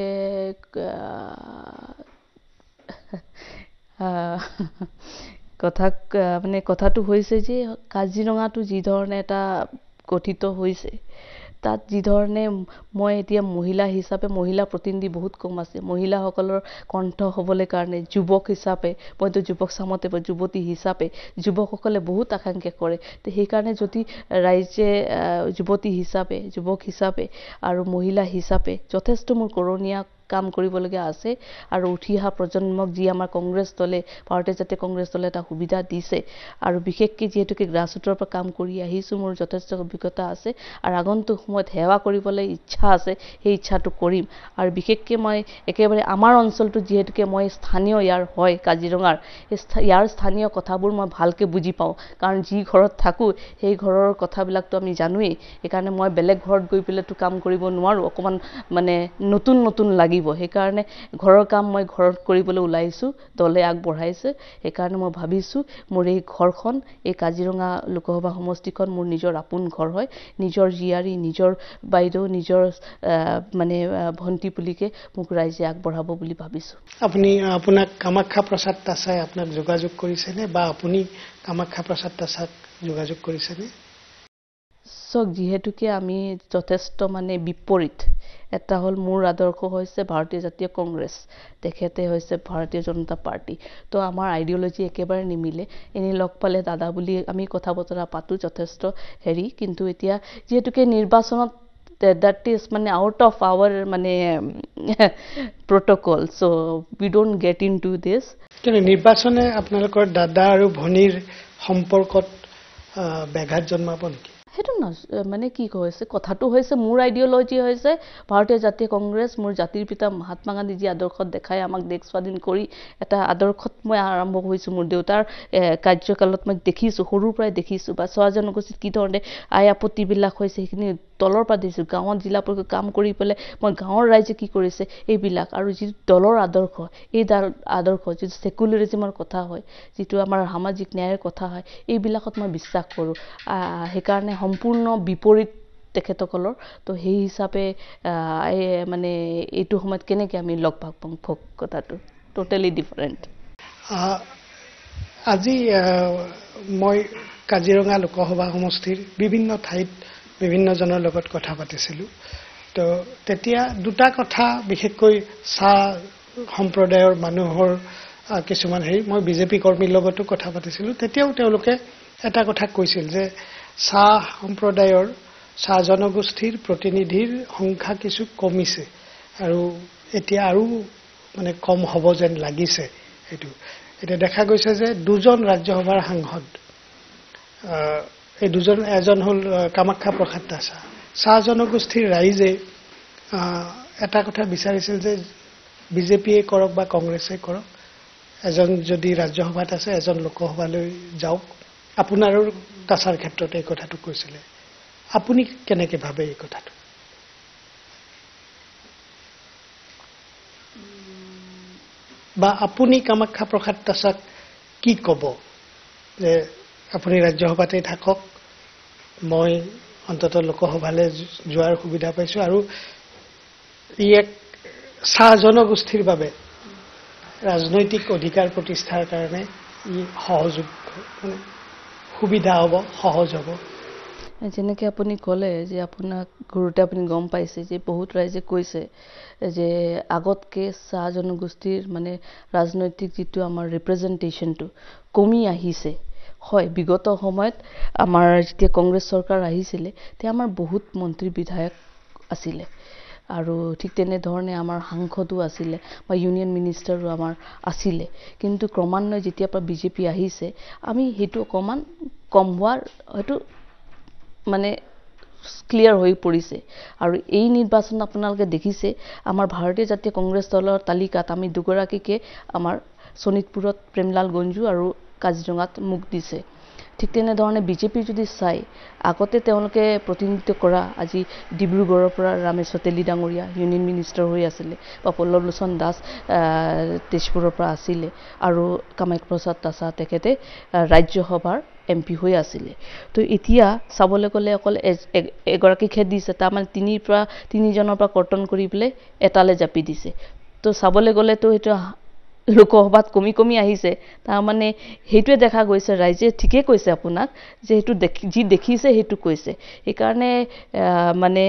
কথাটো হৈছে যে কাজিৰঙাটো যি ধৰণে এটা গঠিত হৈছে, তাত যি ধৰণে মই এতিয়া মহিলা হিচাপে, মহিলা প্ৰতিনিধি বহুত কম আছে, মহিলাসকলৰ কণ্ঠ হ'বলৈ কাৰণে যুৱক হিচাপে, মইতো যুৱক চামতে যুৱতী হিচাপে যুৱকসকলে বহুত আকাংক্ষা কৰে। তো সেইকাৰণে যদি ৰাইজে যুৱতী হিচাপে, যুৱক হিচাপে আৰু মহিলা হিচাপে যথেষ্ট মোৰ কৰণীয়া কাম কৰিবলগীয়া আছে, আৰু উঠি অহা প্ৰজন্মক যি আমাৰ কংগ্ৰেছ দলে, ভাৰতীয় জাতীয় কংগ্ৰেছ দলে এটা সুবিধা দিছে, আৰু বিশেষকৈ যিহেতুকে গ্ৰাছৰুটৰ পৰা কাম কৰি আহিছোঁ, মোৰ যথেষ্ট অভিজ্ঞতা আছে, আৰু আগন্তুক সময়ত সেৱা কৰিবলৈ ইচ্ছা আছে, সেই ইচ্ছাটো কৰিম। আৰু বিশেষকৈ মই একেবাৰে আমাৰ অঞ্চলটো যিহেতুকে মই স্থানীয় ইয়াৰ হয় কাজিৰঙাৰ, ইয়াৰ স্থানীয় কথাবোৰ মই ভালকৈ বুজি পাওঁ, কাৰণ যি ঘৰত থাকোঁ সেই ঘৰৰ কথাবিলাকতো আমি জানোৱেই। সেইকাৰণে মই বেলেগ ঘৰত গৈ পেলাইতো কাম কৰিব নোৱাৰোঁ, অকণমান মানে নতুন লাগিব। সেইকাৰণে ঘৰৰ কাম মই ঘৰত কৰিবলৈ ওলাইছোঁ, দলে আগবঢ়াইছে। সেইকাৰণে মই ভাবিছোঁ মোৰ এই ঘৰখন, এই কাজিৰঙা লোকসভা সমষ্টিখন মোৰ নিজৰ আপোন ঘৰ হয়, নিজৰ জীয়াৰী, নিজৰ বাইদেউ, নিজৰ মানে ভণ্টি বুলিকে মোক ৰাইজে আগবঢ়াব বুলি ভাবিছোঁ। আপোনাক কামাখ্যা প্ৰসাদ তাছাই আপোনাক যোগাযোগ কৰিছেনে, বা আপুনি কামাখ্যা প্ৰসাদ তাছাক যোগাযোগ কৰিছেনে? চাওক, যিহেতুকে আমি যথেষ্ট মানে বিপৰীত, এটা হ'ল মোৰ আদৰ্শ হৈছে ভাৰতীয় জাতীয় কংগ্ৰেছ, তেখেতে হৈছে ভাৰতীয় জনতা পাৰ্টি। তো আমাৰ আইডিঅলজি একেবাৰে নিমিলে। এনেই লগ পালে দাদা বুলি আমি কথা বতৰা পাতোঁ যথেষ্ট কিন্তু এতিয়া যিহেতুকে নিৰ্বাচনত that is মানে out of our মানে protocol, so we don't get into this. কিন্তু নিৰ্বাচনে আপোনালোকৰ দাদা আৰু ভনীৰ সম্পৰ্কত ব্যাঘাত জন্মাব নেকি? সেইটো মানে কি হৈছে কথাটো হৈছে মোৰ আইডিঅলজি হৈছে ভাৰতীয় জাতীয় কংগ্ৰেছ, মোৰ জাতিৰ পিতা মহাত্মা গান্ধী যি আদৰ্শত দেখাই আমাক দেশ স্বাধীন কৰি এটা আদৰ্শত মই আৰম্ভ হৈছোঁ। মোৰ দেউতাৰ কাৰ্যকালত মই দেখিছোঁ, সৰুৰ পৰাই দেখিছোঁ বা স্বৰাজ জনগোষ্ঠীত কি ধৰণে আই আপত্তিবিলাক হৈছে সেইখিনি দলৰ পৰা দিছোঁ। গাঁৱত জিলা পৰিষদ কাম কৰি পেলাই মই গাঁৱৰ ৰাইজে কি কৰিছে এইবিলাক, আৰু যিটো দলৰ আদৰ্শ, এই আদৰ্শ যিটো ছেকুলাৰিজিমৰ কথা হয়, যিটো আমাৰ সামাজিক ন্যায়ৰ কথা হয়, এইবিলাকত মই বিশ্বাস কৰোঁ। সেইকাৰণে সম্পূৰ্ণ বিপৰীত তেখেতসকলৰ। তো সেই হিচাপে মানে এইটো সময়ত কেনেকৈ আমি লগ ভাগ পাম, কথাটো টোটেলি ডিফাৰেণ্ট। আজি মই কাজিৰঙা লোকসভা সমষ্টিৰ বিভিন্ন ঠাইত বিভিন্নজনৰ লগত কথা পাতিছিলোঁ। তো তেতিয়া দুটা কথা, বিশেষকৈ চাহ সম্প্ৰদায়ৰ মানুহৰ কিছুমান মই বিজেপি কৰ্মীৰ লগতো কথা পাতিছিলোঁ। তেতিয়াও তেওঁলোকে এটা কথা কৈছিল যে চাহ সম্প্ৰদায়ৰ, চাহ জনগোষ্ঠীৰ প্ৰতিনিধিৰ সংখ্যা কিছু কমিছে আৰু এতিয়া আৰু মানে কম হ'ব যেন লাগিছে। সেইটো এতিয়া দেখা গৈছে যে দুজন ৰাজ্যসভাৰ সাংসদ, এই দুজন, এজন হ'ল কামাখ্যা প্ৰসাদ তাছা। চাহ জনগোষ্ঠীৰ ৰাইজে এটা কথা বিচাৰিছিল যে বিজেপিয়ে কৰক বা কংগ্ৰেছে কৰক, এজন যদি ৰাজ্যসভাত আছে এজন লোকসভালৈ যাওক। আপোনাৰো তাছাৰ ক্ষেত্ৰত এই কথাটো কৈছিলে। আপুনি কেনেকৈ ভাবে এই কথাটো? বা আপুনি কামাখ্যা প্ৰসাদ তাছাক কি ক'ব যে আপুনি ৰাজ্যসভাতেই থাকক, মই অন্ততঃ লোকসভালৈ যোৱাৰ সুবিধা পাইছোঁ আৰু ই এক চাহ জনগোষ্ঠীৰ বাবে ৰাজনৈতিক অধিকাৰ প্ৰতিষ্ঠাৰ কাৰণে ই সহযোগ, মানে সুবিধা হ'ব, সহজ হ'ব। যেনেকৈ আপুনি ক'লে যে আপোনাক ঘূৰোতে আপুনি গম পাইছে যে বহুত ৰাইজে কৈছে যে আগতকৈ চাহ জনগোষ্ঠীৰ মানে ৰাজনৈতিক যিটো আমাৰ ৰিপ্ৰেজেণ্টেশ্যনটো কমি আহিছে। হয়, বিগত সময়ত আমাৰ যেতিয়া কংগ্ৰেছ চৰকাৰ আহিছিলে তেতিয়া আমাৰ বহুত মন্ত্ৰী বিধায়ক আছিলে আৰু ঠিক তেনেধৰণে আমাৰ সাংসদো আছিলে বা ইউনিয়ন মিনিষ্টাৰো আমাৰ আছিলে। কিন্তু ক্ৰমান্বয়ে যেতিয়াৰ পৰা বিজেপি আহিছে আমি সেইটো অকণমান কম হোৱাৰ হয়তো মানে ক্লিয়াৰ হৈ পৰিছে। আৰু এই নিৰ্বাচন আপোনালোকে দেখিছে আমাৰ ভাৰতীয় জাতীয় কংগ্ৰেছ দলৰ তালিকাত আমি দুগৰাকীকে আমাৰ শোণিতপুৰত প্ৰেমলাল গঞ্জু আৰু কাজিৰঙাত মোক দিছে। ঠিক তেনেধৰণে বিজেপি যদি চাই, আগতে তেওঁলোকে প্ৰতিনিধিত্ব কৰা আজি ডিব্ৰুগড়ৰ পৰা ৰামেশ্বৰ তেলী ডাঙৰীয়া ইউনিয়ন মিনিষ্টাৰ হৈ আছিলে, বা পল্লৱ লোচন দাস তেজপুৰৰ পৰা আছিলে, আৰু কামাখ্যা প্ৰসাদ তাছা তেখেতে ৰাজ্যসভাৰ MP হৈ আছিলে। তো এতিয়া চাবলৈ গ'লে অকল এগৰাকীকহে দিছে, তাৰমানে তিনিজনৰ পৰা কৰ্তন কৰি পেলাই এটালৈ জাপি দিছে। তো চাবলৈ গ'লেতো সেইটো লোকসভাত কমি কমি আহিছে। তাৰমানে সেইটোৱে দেখা গৈছে, ৰাইজে ঠিকেই কৈছে আপোনাক যে সেইটো যি দেখিছে সেইটো কৈছে। সেইকাৰণে মানে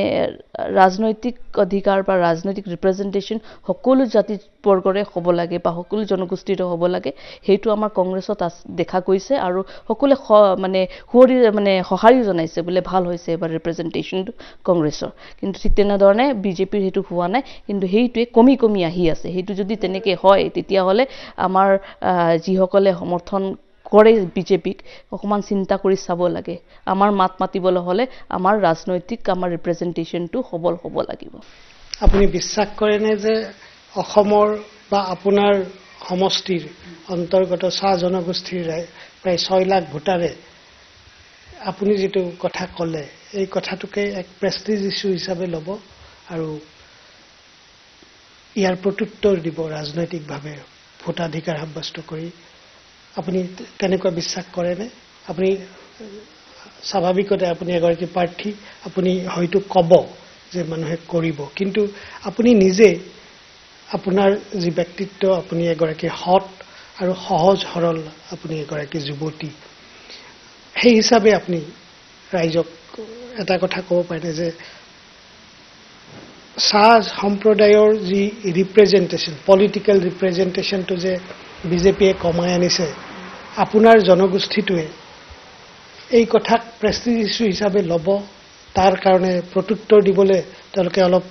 ৰাজনৈতিক অধিকাৰ বা ৰাজনৈতিক ৰিপ্ৰেজেণ্টেশ্যন সকলো জাতি বৰ্গৰে হ'ব লাগে বা সকলো জনগোষ্ঠীৰে হ'ব লাগে, সেইটো আমাৰ কংগ্ৰেছত দেখা গৈছে। আৰু সকলোৱে মানে সঁহাৰিও জনাইছে বোলে ভাল হৈছে এবাৰ ৰিপ্ৰেজেণ্টেশ্যনটো কংগ্ৰেছৰ। কিন্তু ঠিক তেনেধৰণে বিজেপিৰ সেইটো হোৱা নাই, কিন্তু সেইটোৱে কমি কমি আহি আছে। সেইটো যদি তেনেকৈ হয় তেতিয়াহ'লে আমাৰ যিসকলে সমৰ্থন কৰে বিজেপিক অকণমান চিন্তা কৰি চাব লাগে। আমাৰ মাত মাতিবলৈ হ'লে আমাৰ ৰাজনৈতিক আমাৰ ৰিপ্ৰেজেণ্টেশ্যনটো সবল হ'ব লাগিব। আপুনি বিশ্বাস কৰেনে যে অসমৰ বা আপোনাৰ সমষ্টিৰ অন্তৰ্গত চাহ জনগোষ্ঠীৰ প্ৰায় 6 লাখ ভোটাৰে আপুনি যিটো কথা ক'লে এই কথাটোকে এক প্ৰেষ্টিজ ইছ্যু হিচাপে ল'ব আৰু ইয়াৰ প্ৰত্যুত্তৰ দিব ৰাজনৈতিকভাৱে ভোটাধিকাৰ সাব্যস্ত কৰি? আপুনি তেনেকুৱা বিশ্বাস কৰেনে? আপুনি স্বাভাৱিকতে আপুনি এগৰাকী প্ৰাৰ্থী, আপুনি হয়তো ক'ব যে মানুহে কৰিব, কিন্তু আপুনি নিজে আপোনাৰ যি ব্যক্তিত্ব, আপুনি এগৰাকী সৎ আৰু সহজ সৰল আপুনি এগৰাকী যুৱতী, সেই হিচাপে আপুনি ৰাইজক এটা কথা ক'ব পাৰে যে চাহ সম্প্ৰদায়ৰ যি ৰিপ্ৰেজেণ্টেশ্যন পলিটিকেল ৰিপ্ৰেজেণ্টেশ্যনটো যে বিজেপিয়ে কমাই আনিছে আপোনাৰ জনগোষ্ঠীটোৱে এই কথাক প্ৰেষ্টিজ ইছ্যু হিচাপে ল'ব তাৰ কাৰণে প্ৰত্যুত্তৰ দিবলৈ তেওঁলোকে অলপ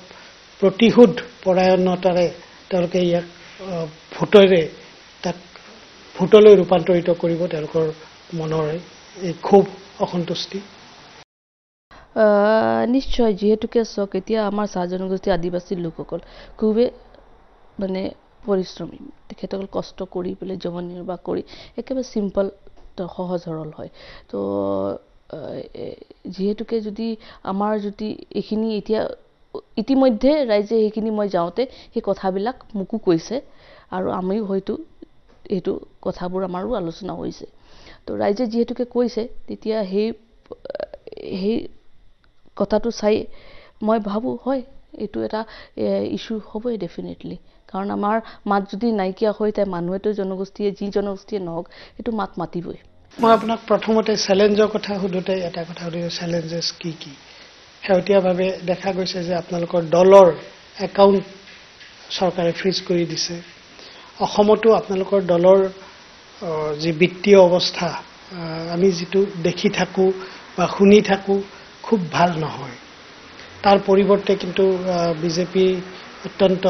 প্ৰতিশোধ পৰায়ণতাৰে তেওঁলোকে ইয়াক ভোটেৰে তাক ভোটলৈ ৰূপান্তৰিত কৰিব তেওঁলোকৰ মনৰ এই ক্ষোভ অসন্তুষ্টি নিশ্চয় যিহেতুকে চাওক এতিয়া আমাৰ চাহ জনগোষ্ঠী আদিবাসী লোকসকল খুবেই মানে পৰিশ্ৰমী তেখেতসকল কষ্ট কৰি পেলাই জীৱন নিৰ্বাহ কৰি একেবাৰে চিম্পল সহজ সৰল হয় তো যিহেতুকে যদি আমাৰ যদি এইখিনি এতিয়া ইতিমধ্যে ৰাইজে সেইখিনি মই যাওঁতে সেই কথাবিলাক মোকো কৈছে আৰু আমিও হয়তো এইটো কথাবোৰ আমাৰো আলোচনা হৈছে তো ৰাইজে যিহেতুকে কৈছে তেতিয়া সেই কথাটো চাই মই ভাবোঁ হয় এইটো এটা ইছ্যু হ'বই ডেফিনেটলি কাৰণ আমাৰ মাত যদি নাইকিয়া হৈ যায় মানুহেতো জনগোষ্ঠীয়ে যি জনগোষ্ঠীয়ে নহওক সেইটো মাত মাতিবই মই আপোনাক প্ৰথমতে চেলেঞ্জৰ কথা সুধোতে এটা কথা সুধিছোঁ চেলেঞ্জেছ কি কি শেহতীয়াভাৱে দেখা গৈছে যে আপোনালোকৰ দলৰ একাউণ্ট চৰকাৰে ফ্ৰিজ কৰি দিছে অসমতো আপোনালোকৰ দলৰ যি বিত্তীয় অৱস্থা আমি যিটো দেখি থাকোঁ বা শুনি থাকোঁ খুব ভাল নহয় তাৰ পৰিৱৰ্তে কিন্তু বিজেপি অত্যন্ত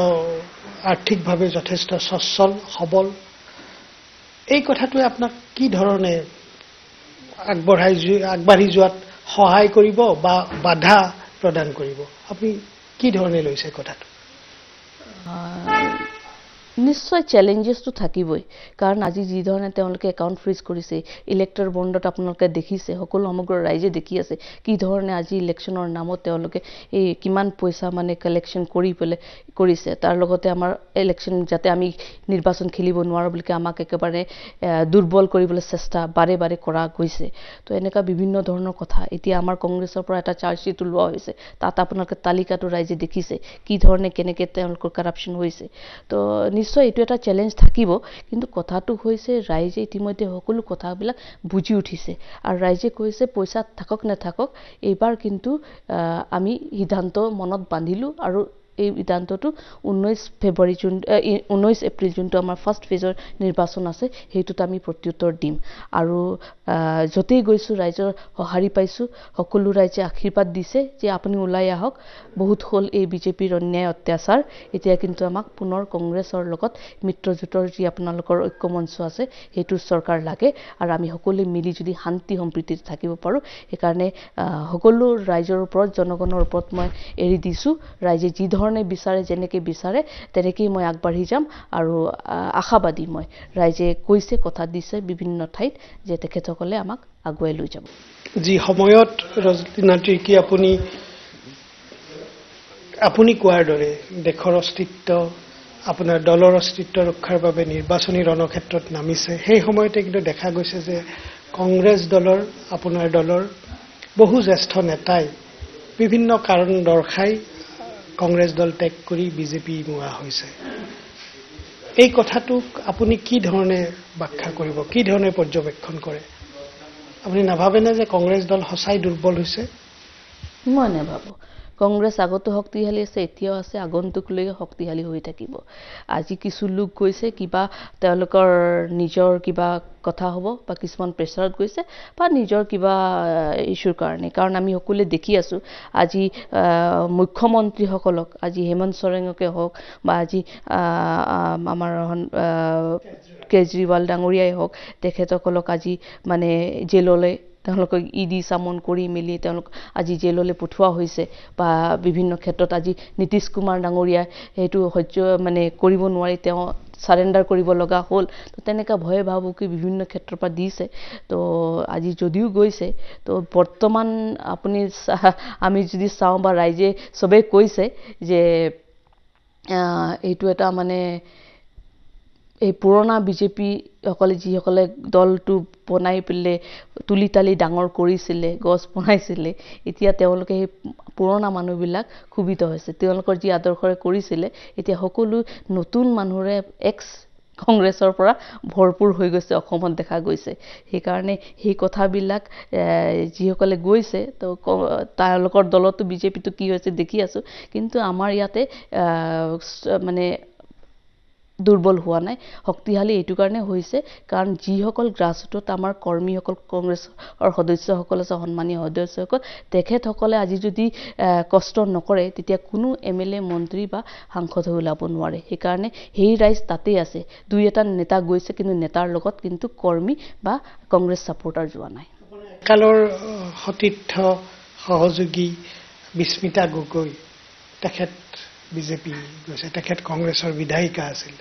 আৰ্থিকভাৱে যথেষ্ট সচ্ছল সবল এই কথাটোৱে আপোনাক কি ধৰণে আগবাঢ়ি যোৱাত সহায় কৰিব বা বাধা প্ৰদান কৰিব আপুনি কি ধৰণে লৈছে কথাটো নিশ্চয় চ্যালেঞ্জেছটো থাকিবই কাৰণ আজি যি ধৰণে তেওঁলোকে একাউণ্ট ফ্ৰিজ কৰিছে ইলেক্টৰ বণ্ডত আপোনালোকে দেখিছে সকলো সমগ্ৰ ৰাইজে দেখি আছে কি ধৰণে আজি ইলেকশ্যনৰ নামত তেওঁলোকে এই কিমান পইচা মানে কালেকশ্যন কৰি পেলাই কৰিছে তাৰ লগতে আমাৰ ইলেকশ্যন যাতে আমি নিৰ্বাচন খেলিব নোৱাৰোঁ বুলি আমাক একেবাৰে দুৰ্বল কৰিবলৈ চেষ্টা বাৰে বাৰে কৰা গৈছে তো এনেকুৱা বিভিন্ন ধৰণৰ কথা এতিয়া আমাৰ কংগ্ৰেছৰ পৰা এটা চাৰ্জশ্বিট লোৱা হৈছে তাত আপোনালোকে তালিকাটো ৰাইজে দেখিছে কি ধৰণে কেনেকৈ তেওঁলোকৰ কাৰাপশ্যন হৈছে তো নিশ্চয় এইটো এটা চ্যালেঞ্জ থাকিব কিন্তু কথাটো হৈছে ৰাইজে ইতিমধ্যে সকলো কথাবিলাক বুজি উঠিছে আৰু ৰাইজে কৈছে পইচা থাকক নাথাকক এইবাৰ কিন্তু আমি সিদ্ধান্ত মনত বান্ধিলোঁ আৰু এই সিদ্ধান্তটো 19 এপ্ৰিল যোনটো আমাৰ ফাৰ্ষ্ট ফেজৰ নিৰ্বাচন আছে সেইটোত আমি প্ৰত্যুত্তৰ দিম আৰু যতেই গৈছোঁ ৰাইজৰ সঁহাৰি পাইছোঁ সকলো ৰাইজে আশীৰ্বাদ দিছে যে আপুনি ওলাই আহক বহুত হ'ল এই বিজেপিৰ অন্যায় অত্যাচাৰ এতিয়া কিন্তু আমাক পুনৰ কংগ্ৰেছৰ লগত মিত্ৰজোঁটৰ যি আপোনালোকৰ ঐক্যমঞ্চ আছে সেইটো চৰকাৰ লাগে আৰু আমি সকলোৱে মিলি যদি শান্তি সম্প্ৰীতিত থাকিব পাৰোঁ সেইকাৰণে সকলো ৰাইজৰ ওপৰত জনগণৰ ওপৰত মই এৰি দিছোঁ ৰাইজে যি ধৰণে বিচাৰে যেনেকৈ বিচাৰে তেনেকেই মই আগবাঢ়ি যাম আৰু আশাবাদী মই ৰাইজে কৈছে কথা দিছে বিভিন্ন ঠাইত যে তেখেতসকলে আমাক আগুৱাই লৈ যাব যি সময়ত ৰজনীনা তিৰ্কী আপুনি কোৱাৰ দৰে দেশৰ অস্তিত্ব আপোনাৰ দলৰ অস্তিত্ব ৰক্ষাৰ বাবে নিৰ্বাচনী ৰণক্ষেত্ৰত নামিছে সেই সময়তে কিন্তু দেখা গৈছে যে কংগ্ৰেছ দলৰ আপোনাৰ দলৰ বহু জ্যেষ্ঠ নেতাই বিভিন্ন কাৰণ দৰ্শাই কংগ্ৰেছ দল ত্যাগ কৰি বিজেপি মুৱা হৈছে এই কথাটোক আপুনি কি ধৰণে ব্যাখ্যা কৰিব কি ধৰণে পৰ্যবেক্ষণ কৰে আপুনি নাভাবেনে যে কংগ্ৰেছ দল সঁচাই দুৰ্বল হৈছে মই নাভাবোঁ কংগ্ৰেছ আগতো শক্তিশালী আছে এতিয়াও আছে আগন্তুকলৈও শক্তিশালী হৈ থাকিব আজি কিছু লোক গৈছে কিবা তেওঁলোকৰ নিজৰ কিবা কথা হ'ব বা কিছুমান প্ৰেছাৰত গৈছে বা নিজৰ কিবা ইছ্যুৰ কাৰণে কাৰণ আমি সকলোৱে দেখি আছোঁ আজি মুখ্যমন্ত্ৰীসকলক আজি হেমন্ত সোৰেনকে হওক বা আজি আমাৰ কেজৰিৱাল ডাঙৰীয়াই হওক তেখেতসকলক আজি মানে জেললৈ তেওঁলোকক ইডি চামন কৰি মেলি তেওঁলোক আজি জেললৈ পঠোৱা হৈছে বা বিভিন্ন ক্ষেত্ৰত আজি নীতিশ কুমাৰ ডাঙৰীয়াই সেইটো সহ্য মানে কৰিব নোৱাৰি তেওঁ সাৰেণ্ডাৰ কৰিব লগা হ'ল তো তেনেকুৱা ভয় ভাবুকি বিভিন্ন ক্ষেত্ৰৰ পৰা দিছে তো আজি যদিও গৈছে তো বৰ্তমান আপুনি আমি যদি চাওঁ বা ৰাইজে চবেই কৈছে যে এইটো এটা মানে এই পুৰণা বিজেপি সকলে যিসকলে দলটো বনাই পেলে তুলি তালি ডাঙৰ কৰিছিলে গছ বনাইছিলে এতিয়া তেওঁলোকে সেই পুৰণা মানুহবিলাক ক্ষুভিত হৈছে তেওঁলোকৰ যি আদৰ্শৰে কৰিছিলে এতিয়া সকলো নতুন মানুহৰে এক্স কংগ্ৰেছৰ পৰা ভৰপূৰ হৈ গৈছে অসমত দেখা গৈছে সেইকাৰণে সেই কথাবিলাক যিসকলে গৈছে তো তেওঁলোকৰ দলতো বিজেপিটো কি হৈছে দেখি আছো কিন্তু আমাৰ ইয়াতে মানে দুৰ্বল হোৱা নাই শক্তিশালী এইটো কাৰণে হৈছে কাৰণ যিসকল গ্ৰাছৰুটত আমাৰ কৰ্মীসকল কংগ্ৰেছৰ সদস্যসকল আছে সন্মানীয় সদস্যসকল তেখেতসকলে আজি যদি কষ্ট নকৰে তেতিয়া কোনো এমএলএ মন্ত্ৰী বা সাংসদ হৈ ওলাব নোৱাৰে সেইকাৰণে সেই ৰাইজ তাতেই আছে দুই এটা নেতা গৈছে কিন্তু নেতাৰ লগত কিন্তু কৰ্মী বা কংগ্ৰেছ ছাপোৰ্টাৰ যোৱা নাই কালৰ সতীৰ্থ সহযোগী বিস্মিতা গগৈ তেখেত বিজেপি গৈছে তেখেত কংগ্ৰেছৰ বিধায়িকা আছিল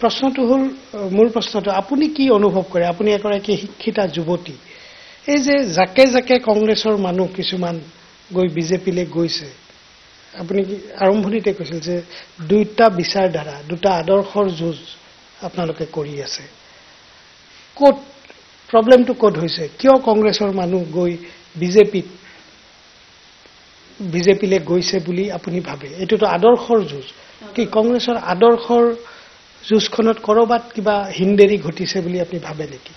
প্ৰশ্নটো হ'ল মূল প্ৰশ্নটো আপুনি কি অনুভৱ কৰে আপুনি এগৰাকী শিক্ষিতা যুৱতী এই যে জাকে জাকে কংগ্ৰেছৰ মানুহ কিছুমান গৈ বিজেপিলৈ গৈছে আপুনি আৰম্ভণিতে কৈছিল যে দুটা বিচাৰধাৰা দুটা আদৰ্শৰ যুঁজ আপোনালোকে কৰি আছে ক'ত প্ৰবলেমটো ক'ত হৈছে কিয় কংগ্ৰেছৰ মানুহ গৈ বিজেপিলৈ গৈছে বুলি আপুনি ভাবে এইটোতো আদৰ্শৰ যুঁজ কি কংগ্ৰেছৰ আদৰ্শৰ যুঁজখনত কৰবাত কিবা হিন্দেৰি ঘটিছে বুলি আপুনি ভাবে নেকি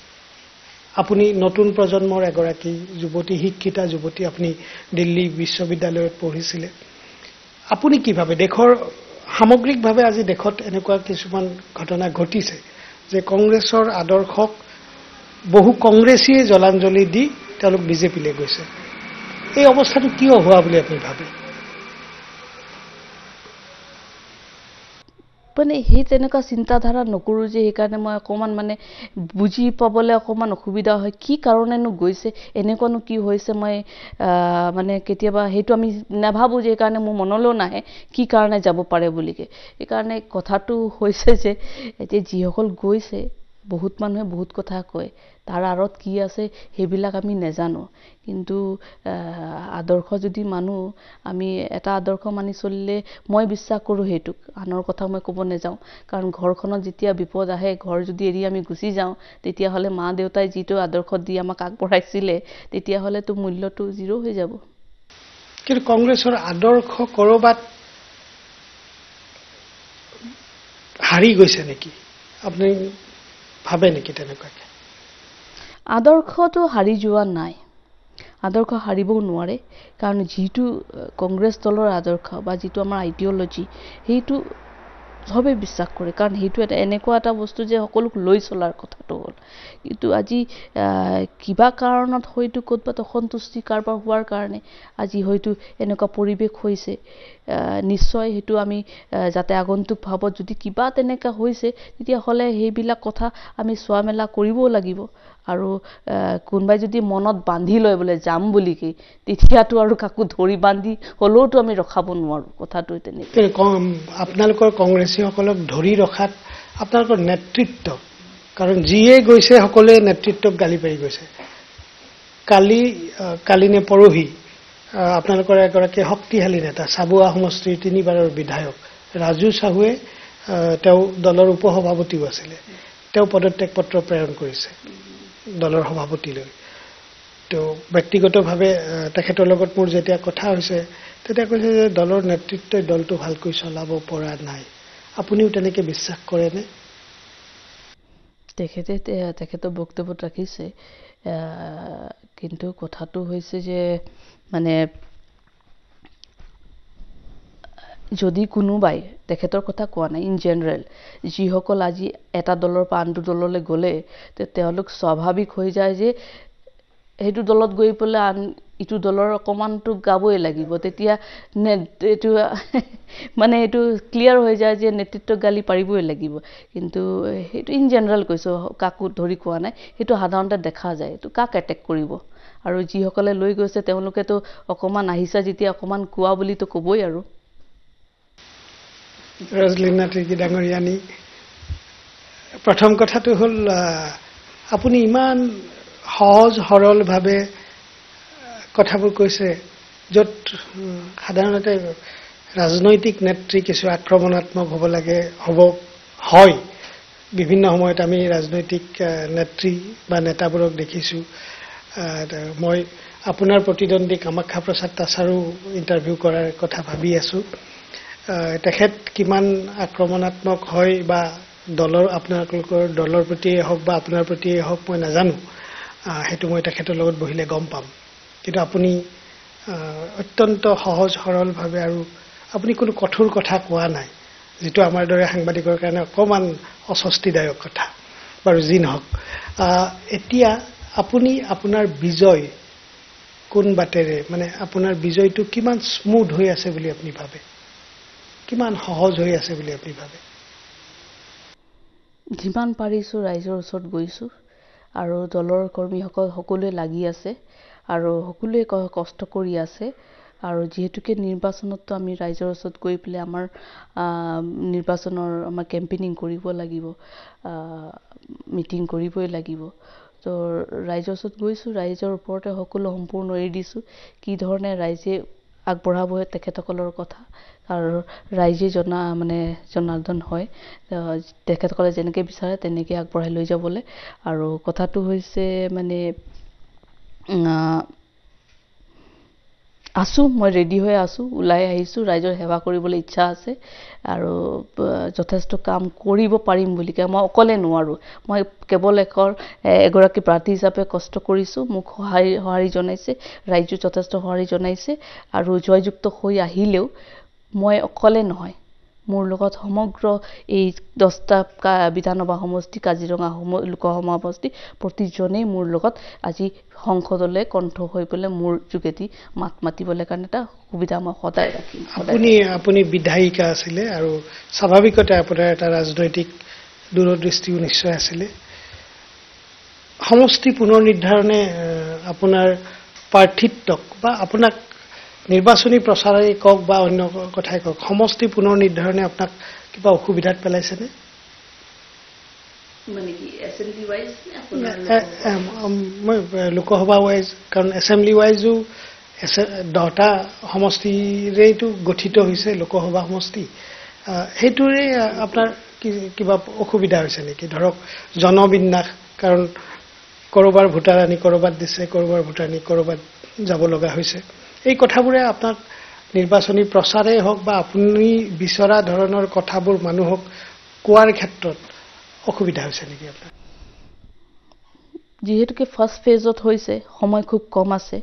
আপুনি নতুন প্ৰজন্মৰ এগৰাকী যুৱতী শিক্ষিতা যুৱতী আপুনি দিল্লী বিশ্ববিদ্যালয়ত পঢ়িছিলে আপুনি কি ভাবে দেশৰ সামগ্ৰিকভাৱে আজি দেশত এনেকুৱা কিছুমান ঘটনা ঘটিছে যে কংগ্ৰেছৰ আদৰ্শক বহু কংগ্ৰেছীয়ে জলাঞ্জলি দি তেওঁলোক বিজেপিলৈ গৈছে এই অৱস্থাটো কিয় হোৱা বুলি আপুনি ভাবে মানে সেই তেনেকুৱা চিন্তাধাৰা নকৰো যে সেইকাৰণে মই অকমান মানে বুজি পাবলৈ অকমান অসুবিধা হয় কি কাৰণেনো গৈছে এনেকুৱানো কি হৈছে মই মানে কেতিয়াবা সেইটো আমি নাভাবো যে সেইকাৰণে মোৰ মনলৈও নাহে কি কাৰণে যাব পাৰে বুলিকে সেইকাৰণে কথাটো হৈছে যে এতিয়া যিসকল গৈছে বহুত মানুহে বহুত কথা কয় তাৰ আঁৰত কি আছে সেইবিলাক আমি নেজানো কিন্তু আদৰ্শ যদি মানুহ আমি এটা আদৰ্শ মানি চলিলে মই বিশ্বাস কৰোঁ সেইটোক আনৰ কথা মই ক'ব নেযাওঁ কাৰণ ঘৰখনত যেতিয়া বিপদ আহে ঘৰ যদি এৰি আমি গুচি যাওঁ তেতিয়াহ'লে মা দেউতাই যিটো আদৰ্শ দি আমাক আগবঢ়াইছিলে তেতিয়াহ'লেতো মূল্যটো জিৰ' হৈ যাব কিন্তু কংগ্ৰেছৰ আদৰ্শ কৰবাত হাৰি গৈছে নেকি আপুনি ভাবে নেকি তেনেকুৱাকে আদৰ্শটো হাৰি যোৱা নাই আদৰ্শ হাৰিবও নোৱাৰে কাৰণ যিটো কংগ্ৰেছ দলৰ আদৰ্শ বা যিটো আমাৰ আইডিঅলজি সেইটো সবে বিশ্বাস কৰে কাৰণ সেইটো এটা এনেকুৱা এটা বস্তু যে সকলোক লৈ চলাৰ কথাটো হ'ল কিন্তু আজি কিবা কাৰণত হয়তো ক'ৰবাত অসন্তুষ্টি কাৰবাৰ হোৱাৰ কাৰণে আজি হয়তো এনেকুৱা পৰিৱেশ হৈছে নিশ্চয় সেইটো আমি যাতে আগন্তুক ভাৱত যদি কিবা তেনেকুৱা হৈছে তেতিয়াহ'লে সেইবিলাক কথা আমি চোৱা মেলা কৰিবও লাগিব আৰু কোনোবাই যদি মনত বান্ধি লয় বোলে যাম বুলিকে তেতিয়াতো আৰু কাকো ধৰি বান্ধি হ'লেওতো আমি ৰখাব নোৱাৰো কথাটো তেনেকৈ আপোনালোকৰ কংগ্ৰেছীসকলক ধৰি ৰখাত আপোনালোকৰ নেতৃত্ব কাৰণ যিয়ে গৈছে সকলোৱে নেতৃত্বক গালি পাৰি গৈছে কালি নে পৰহি আপোনালোকৰ এগৰাকী শক্তিশালী নেতা চাবুৱা সমষ্টিৰ 3বাৰৰ বিধায়ক ৰাজু সাহুৱে তেওঁ দলৰ উপসভাপতিও আছিলে তেওঁ পদত্যাগ পত্ৰ প্ৰেৰণ কৰিছে দলৰ সভাপতিলৈ তো ব্যক্তিগতভাৱে তেখেতৰ লগত মোৰ যেতিয়া কথা হৈছে তেতিয়া কৈছে যে দলৰ নেতৃত্বই দলটো ভালকৈ চলাব পৰা নাই আপুনিও তেনেকৈ বিশ্বাস কৰেনে তেখেতৰ বক্তব্যত ৰাখিছে কিন্তু কথাটো হৈছে যে মানে যদি কোনোবাই তেখেতৰ কথা কোৱা নাই ইন জেনেৰেল যিসকল আজি এটা দলৰ পৰা আনটো দললৈ গ'লে তেওঁলোক স্বাভাৱিক হৈ যায় যে সেইটো দলত গৈ পেলাই আন ইটো দলৰ অকমানটো গাবই লাগিব তেতিয়া এইটো মানে এইটো ক্লিয়াৰ হৈ যায় যে নেতৃত্বক গালি পাৰিবই লাগিব কিন্তু সেইটো ইন জেনেৰেল কৈছোঁ কাকো ধৰি কোৱা নাই সেইটো সাধাৰণতে দেখা যায় এইটো কাক এটেক কৰিব আৰু যিসকলে লৈ গৈছে তেওঁলোকেতো অকমান আহিছা যেতিয়া অকমান কোৱা বুলিতো ক'বই আৰু ৰজলিনা ত্ৰিকি ডাঙৰীয়ানী প্ৰথম কথাটো হ'ল আপুনি ইমান সহজ সৰলভাৱে কথাবোৰ কৈছে য'ত সাধাৰণতে ৰাজনৈতিক নেত্ৰী কিছু আক্ৰমণাত্মক হ'ব লাগে হয় বিভিন্ন সময়ত আমি ৰাজনৈতিক নেত্ৰী বা নেতাবোৰক দেখিছোঁ মই আপোনাৰ প্ৰতিদ্বন্দ্বী কামাখ্যা প্ৰসাদ তাছাৰো ইণ্টাৰভিউ কৰাৰ কথা ভাবি আছোঁ তেখেত কিমান আক্ৰমণাত্মক হয় বা আপোনালোকৰ দলৰ প্ৰতিয়ে হওক বা আপোনাৰ প্ৰতিয়ে হওক মই নাজানো, সেইটো মই তেখেতৰ লগত বহিলে গম পাম। কিন্তু আপুনি অত্যন্ত সহজ সৰলভাৱে আৰু আপুনি কোনো কঠোৰ কথা কোৱা নাই, যিটো আমাৰ দৰে সাংবাদিকৰ কাৰণে অকণমান অস্বস্তিদায়ক কথা। বাৰু যি নহওক, এতিয়া আপুনি আপোনাৰ বিজয় কোন বাটেৰে, মানে আপোনাৰ বিজয়টো কিমান স্মুথ হৈ আছে বুলি আপুনি ভাবে, কিমান সহজ হৈ আছে বুলি আপুনি ভাবে? যিমান পাৰিছোঁ ৰাইজৰ ওচৰত গৈছোঁ আৰু দলৰ কৰ্মীসকল সকলোৱে লাগি আছে আৰু সকলোৱে কষ্ট কৰি আছে। আৰু যিহেতুকে নিৰ্বাচনততো আমি ৰাইজৰ ওচৰত গৈ পেলাই আমাৰ নিৰ্বাচনৰ আমাৰ কেম্পেইনিং কৰিব লাগিব, মিটিং কৰিবই লাগিব। তো ৰাইজৰ ওচৰত গৈছোঁ, ৰাইজৰ ওপৰতে সকলো সম্পূৰ্ণ এৰি দিছোঁ, কি ধৰণে ৰাইজে আগবঢ়াবহে তেখেতসকলৰ কথা। আৰু ৰাইজে জনাৰ্দন হয়, তেখেতসকলে যেনেকৈ বিচাৰে তেনেকৈ আগবঢ়াই লৈ যাবলৈ। আৰু কথাটো হৈছে মই ৰেডি হৈ আছোঁ, ওলাই আহিছোঁ, ৰাইজৰ সেৱা কৰিবলৈ ইচ্ছা আছে আৰু যথেষ্ট কাম কৰিব পাৰিম বুলি। মই অকলে নোৱাৰোঁ, মই কেৱল এগৰাকী প্ৰাৰ্থী হিচাপে কষ্ট কৰিছোঁ, মোক সঁহাৰি জনাইছে, ৰাইজে যথেষ্ট সঁহাৰি জনাইছে। আৰু জয়যুক্ত হৈ আহিলেও মই অকলে নহয়, মোৰ লগত সমগ্ৰ এই 10টা বিধানসভা সমষ্টি, কাজিৰঙা লোকসভা সমষ্টি, প্ৰতিজনেই মোৰ লগত আজি সংসদলৈ কণ্ঠ হৈ পেলাই মোৰ যোগেদি মাত মাতিবলৈ কাৰণে এটা সুবিধা মই সদায় ৰাখিম। আপুনি বিধায়িকা আছিলে আৰু স্বাভাৱিকতে আপোনাৰ এটা ৰাজনৈতিক দূৰদৃষ্টিও নিশ্চয় আছিলে। সমষ্টি পুনৰ নিৰ্ধাৰণে আপোনাৰ প্ৰাৰ্থিত্বক বা আপোনাক নিৰ্বাচনী প্ৰচাৰেই কওক বা অন্য কথাই কওক, সমষ্টি পুনৰ নিৰ্ধাৰণে আপোনাক কিবা অসুবিধাত পেলাইছেনে? মই লোকসভা ৱাইজ, কাৰণ এছেম্বলি ৱাইজো 10টা সমষ্টিৰেইটো গঠিত হৈছে লোকসভা সমষ্টি, সেইটোৰে আপোনাৰ কিবা অসুবিধা হৈছে নেকি? ধৰক জনবিন্যাস, কাৰণ ক'ৰবাৰ ভোটাৰ আনি ক'ৰবাত দিছে, ক'ৰবাৰ ভোটাৰ আনি ক'ৰবাত যাব লগা হৈছে। এই কথাবোৰে আপোনাক নিৰ্বাচনী প্ৰচাৰেই হওক বা আপুনি বিচৰা ধৰণৰ কথাবোৰ মানুহক কোৱাৰ ক্ষেত্ৰত অসুবিধা হৈছে নেকি আপোনাৰ? যিহেতুকে ফাৰ্ষ্ট ফেজত হৈছে, সময় খুব কম আছে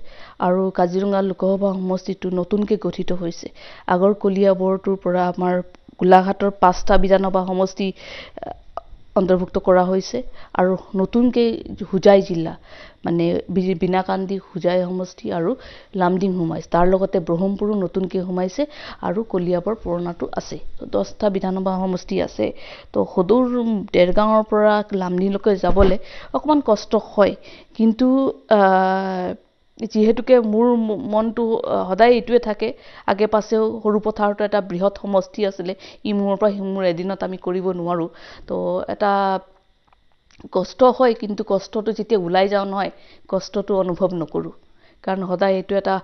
আৰু কাজিৰঙা লোকসভা সমষ্টিটো নতুনকৈ গঠিত হৈছে। আগৰ কলিয়াবৰটোৰ পৰা আমাৰ গোলাঘাটৰ 5টা বিধানসভা সমষ্টি অন্তৰ্ভুক্ত কৰা হৈছে আৰু নতুনকৈ হোজাই জিলা, বিনাকান্দি হোজাই সমষ্টি আৰু লামডিং সোমাইছে, তাৰ লগতে ব্ৰহ্মপুৰো নতুনকৈ সোমাইছে আৰু কলিয়াবৰ পুৰণাটো আছে। 10টা বিধানসভা সমষ্টি আছে। তো সদৌৰ দেৰগাঁৱৰ পৰা লামডিংলৈকে যাবলৈ অকণমান কষ্ট হয়, কিন্তু যিহেতুকে মোৰ মনটো সদায় এইটোৱে থাকে, আগে পাছেও সৰু পথাৰতো এটা বৃহৎ সমষ্টি আছিলে, ইমূৰৰ পৰা সিমূৰ এদিনত আমি কৰিব নোৱাৰোঁ। তো এটা কষ্ট হয়, কিন্তু কষ্টটো যেতিয়া ওলাই যাওঁ নহয়, কষ্টটো অনুভৱ নকৰোঁ, কাৰণ সদায় এইটো এটা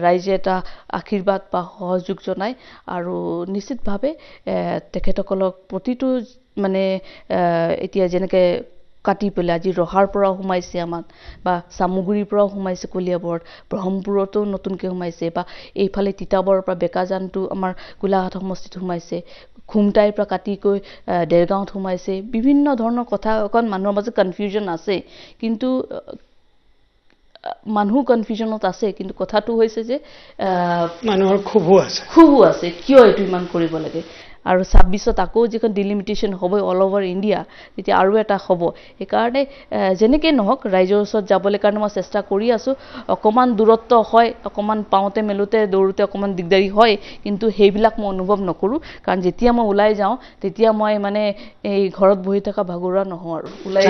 ৰাইজে এটা আশীৰ্বাদ বা সহযোগ জনায় আৰু নিশ্চিতভাৱে তেখেতসকলক প্ৰতিটো এতিয়া যেনেকৈ কাটি পেলাই আজি ৰহাৰ পৰাও সোমাইছে আমাক, বা চামুগুৰিৰ পৰাও সোমাইছে কলিয়াবৰত, ব্ৰহ্মপুৰতো নতুনকৈ সোমাইছে, বা এইফালে তিতাবৰৰ পৰা বেকাজানটো আমাৰ গোলাঘাট সমষ্টিত সোমাইছে, খুমটাইৰ পৰা কাটি গৈ দেৰগাঁৱত সোমাইছে। বিভিন্ন ধৰণৰ কথা, অকণ মানুহৰ মাজত কনফিউজন আছে, কিন্তু মানুহ কনফিউজনত আছে, কিন্তু কথাটো হৈছে যে মানুহৰ ক্ষোভো আছে, কিয় এইটো ইমান কৰিব লাগে। আৰু 26ত আকৌ যিখন ডিলিমিটেশ্যন হ'ব অল অভাৰ ইণ্ডিয়া, তেতিয়া আৰু এটা হ'ব। সেইকাৰণে যেনেকৈ নহওক ৰাইজৰ ওচৰত যাবলৈ কাৰণে মই চেষ্টা কৰি আছোঁ। অকণমান দূৰত্ব হয়, অকণমান পাওঁতে মেলোতে দৌৰোতে অকণমান দিগদাৰী হয়, কিন্তু সেইবিলাক মই অনুভৱ নকৰোঁ, কাৰণ যেতিয়া মই ওলাই যাওঁ তেতিয়া মই এই ঘৰত বহি থকা ভাগৰুৱা নহওঁ আৰু ওলাই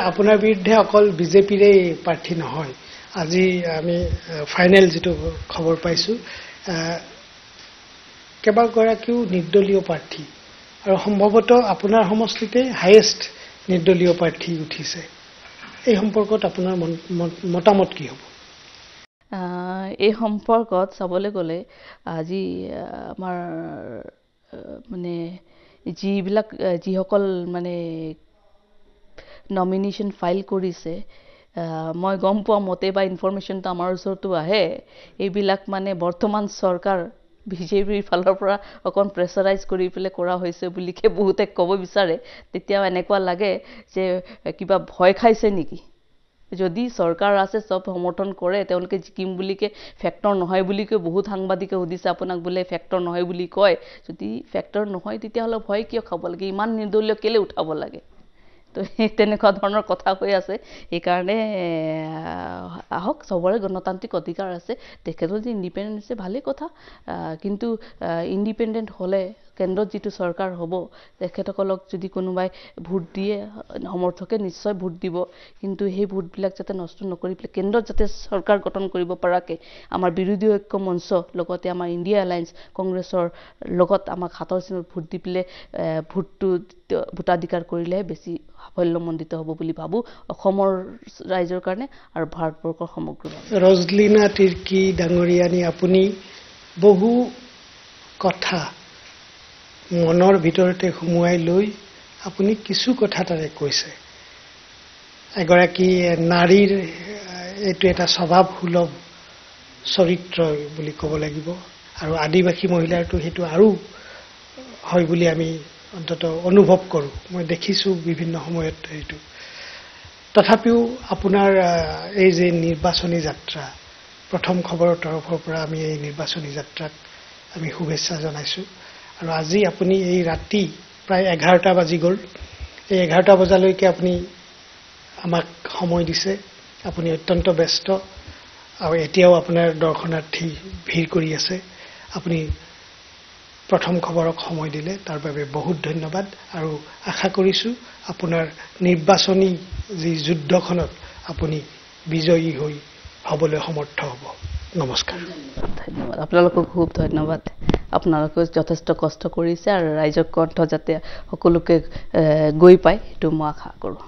আপোনাৰ বিৰুদ্ধে অকল বিজেপিৰে প্ৰাৰ্থী নহয়। আজি আমি ফাইনেল যিটো খবৰ পাইছোঁ, কেইবাগৰাকীও নিৰ্দলীয় প্ৰাৰ্থী, আৰু সম্ভৱতঃ আপোনাৰ সমষ্টিতে হায়েষ্ট নিৰ্দলীয় প্ৰাৰ্থী উঠিছে। এই সম্পৰ্কত আপোনাৰ মতামত কি হ'ব? এই সম্পৰ্কত চাবলৈ গ'লে আজি আমাৰ যিসকল নমিনেশ্যন ফাইল কৰিছে, মই গম পোৱা মতে বা ইনফৰমেশ্যনটো আমাৰ ওচৰতো আহে এইবিলাক মানে বৰ্তমান চৰকাৰ বিজেপিৰ ফালৰ পৰা অকণ প্ৰেছাৰাইজ কৰি পেলাই কৰা হৈছে বুলিকে বহুতে ক'ব বিচাৰে তেতিয়া এনেকুৱা লাগে যে কিবা ভয় খাইছে নেকি যদি চৰকাৰ আছে সব সমৰ্থন কৰে তেওঁলোকে জিকিম বুলিকে ফেক্টৰ নহয় বুলিকে বহুত সাংবাদিকে সুধিছে আপোনাক বোলে ফেক্টৰ নহয় বুলি কয় যদি ফেক্টৰ নহয় তেতিয়াহ'লে ভয় কিয় খাব লাগে ইমান নিৰ্দলীয় কেলে উঠাব লাগে তো তেনেকুৱা ধৰণৰ কথা হৈ আছে এইকাৰণে আহক সবৰে গণতান্ত্ৰিক অধিকাৰ আছে তেখেতৰ যে ইণ্ডিপেণ্ডেন্ট আছে ভালেই কথা কিন্তু ইণ্ডিপেণ্ডেন্ট হ'লে কেন্দ্ৰত যিটো চৰকাৰ হ'ব তেখেতসকলক যদি কোনোবাই ভোট দিয়ে সমৰ্থকে নিশ্চয় ভোট দিব কিন্তু সেই ভোটবিলাক যাতে নষ্ট নকৰি পেলাই কেন্দ্ৰত যাতে চৰকাৰ গঠন কৰিব পৰাকে আমাৰ বিৰোধী ঐক্য মঞ্চ লগতে আমাৰ ইণ্ডিয়া এলায়েন্স কংগ্ৰেছৰ লগত আমাক হাতৰ চিনত ভোট দি পেলাই ভোটটো ভোটাধিকাৰ কৰিলে বেছি সাফল্যমণ্ডিত হ'ব বুলি ভাবোঁ অসমৰ ৰাইজৰ কাৰণে আৰু ভাৰতবৰ্ষৰ সমগ্ৰ ৰজলিনা তিৰ্কী ডাঙৰীয়ানী আপুনি বহু কথা মনৰ ভিতৰতে সুমুৱাই লৈ আপুনি কিছু কথা তাৰে কৈছে এগৰাকী নাৰীৰ এইটো এটা স্বভাৱসুলভ চৰিত্ৰ বুলি ক'ব লাগিব আৰু আদিবাসী মহিলাৰটো সেইটো আৰু হয় বুলি আমি অন্তত অনুভৱ কৰোঁ মই দেখিছোঁ বিভিন্ন সময়ত এইটো তথাপিও আপোনাৰ এই যে নিৰ্বাচনী যাত্ৰা প্ৰথম খবৰৰ তৰফৰ পৰা আমি এই নিৰ্বাচনী যাত্ৰাত আমি শুভেচ্ছা জনাইছোঁ আৰু আজি আপুনি এই ৰাতি প্ৰায় 11টা বাজি গ'ল এই 11টা বজালৈকে আপুনি আমাক সময় দিছে আপুনি অত্যন্ত ব্যস্ত আৰু এতিয়াও আপোনাৰ দৰ্শনাৰ্থী ভিৰ কৰি আছে আপুনি প্ৰথম খবৰক সময় দিলে তাৰ বাবে বহুত ধন্যবাদ আৰু আশা কৰিছোঁ আপোনাৰ নিৰ্বাচনী যি যুদ্ধখনত আপুনি বিজয়ী হৈ হ'বলৈ সমৰ্থ হ'ব নমস্কাৰ ধন্যবাদ আপোনালোকক খুব ধন্যবাদ আপোনালোকে যথেষ্ট কষ্ট কৰিছে আৰু ৰাইজৰ কণ্ঠ যাতে সকলোকে গৈ পায় সেইটো মই আশা কৰোঁ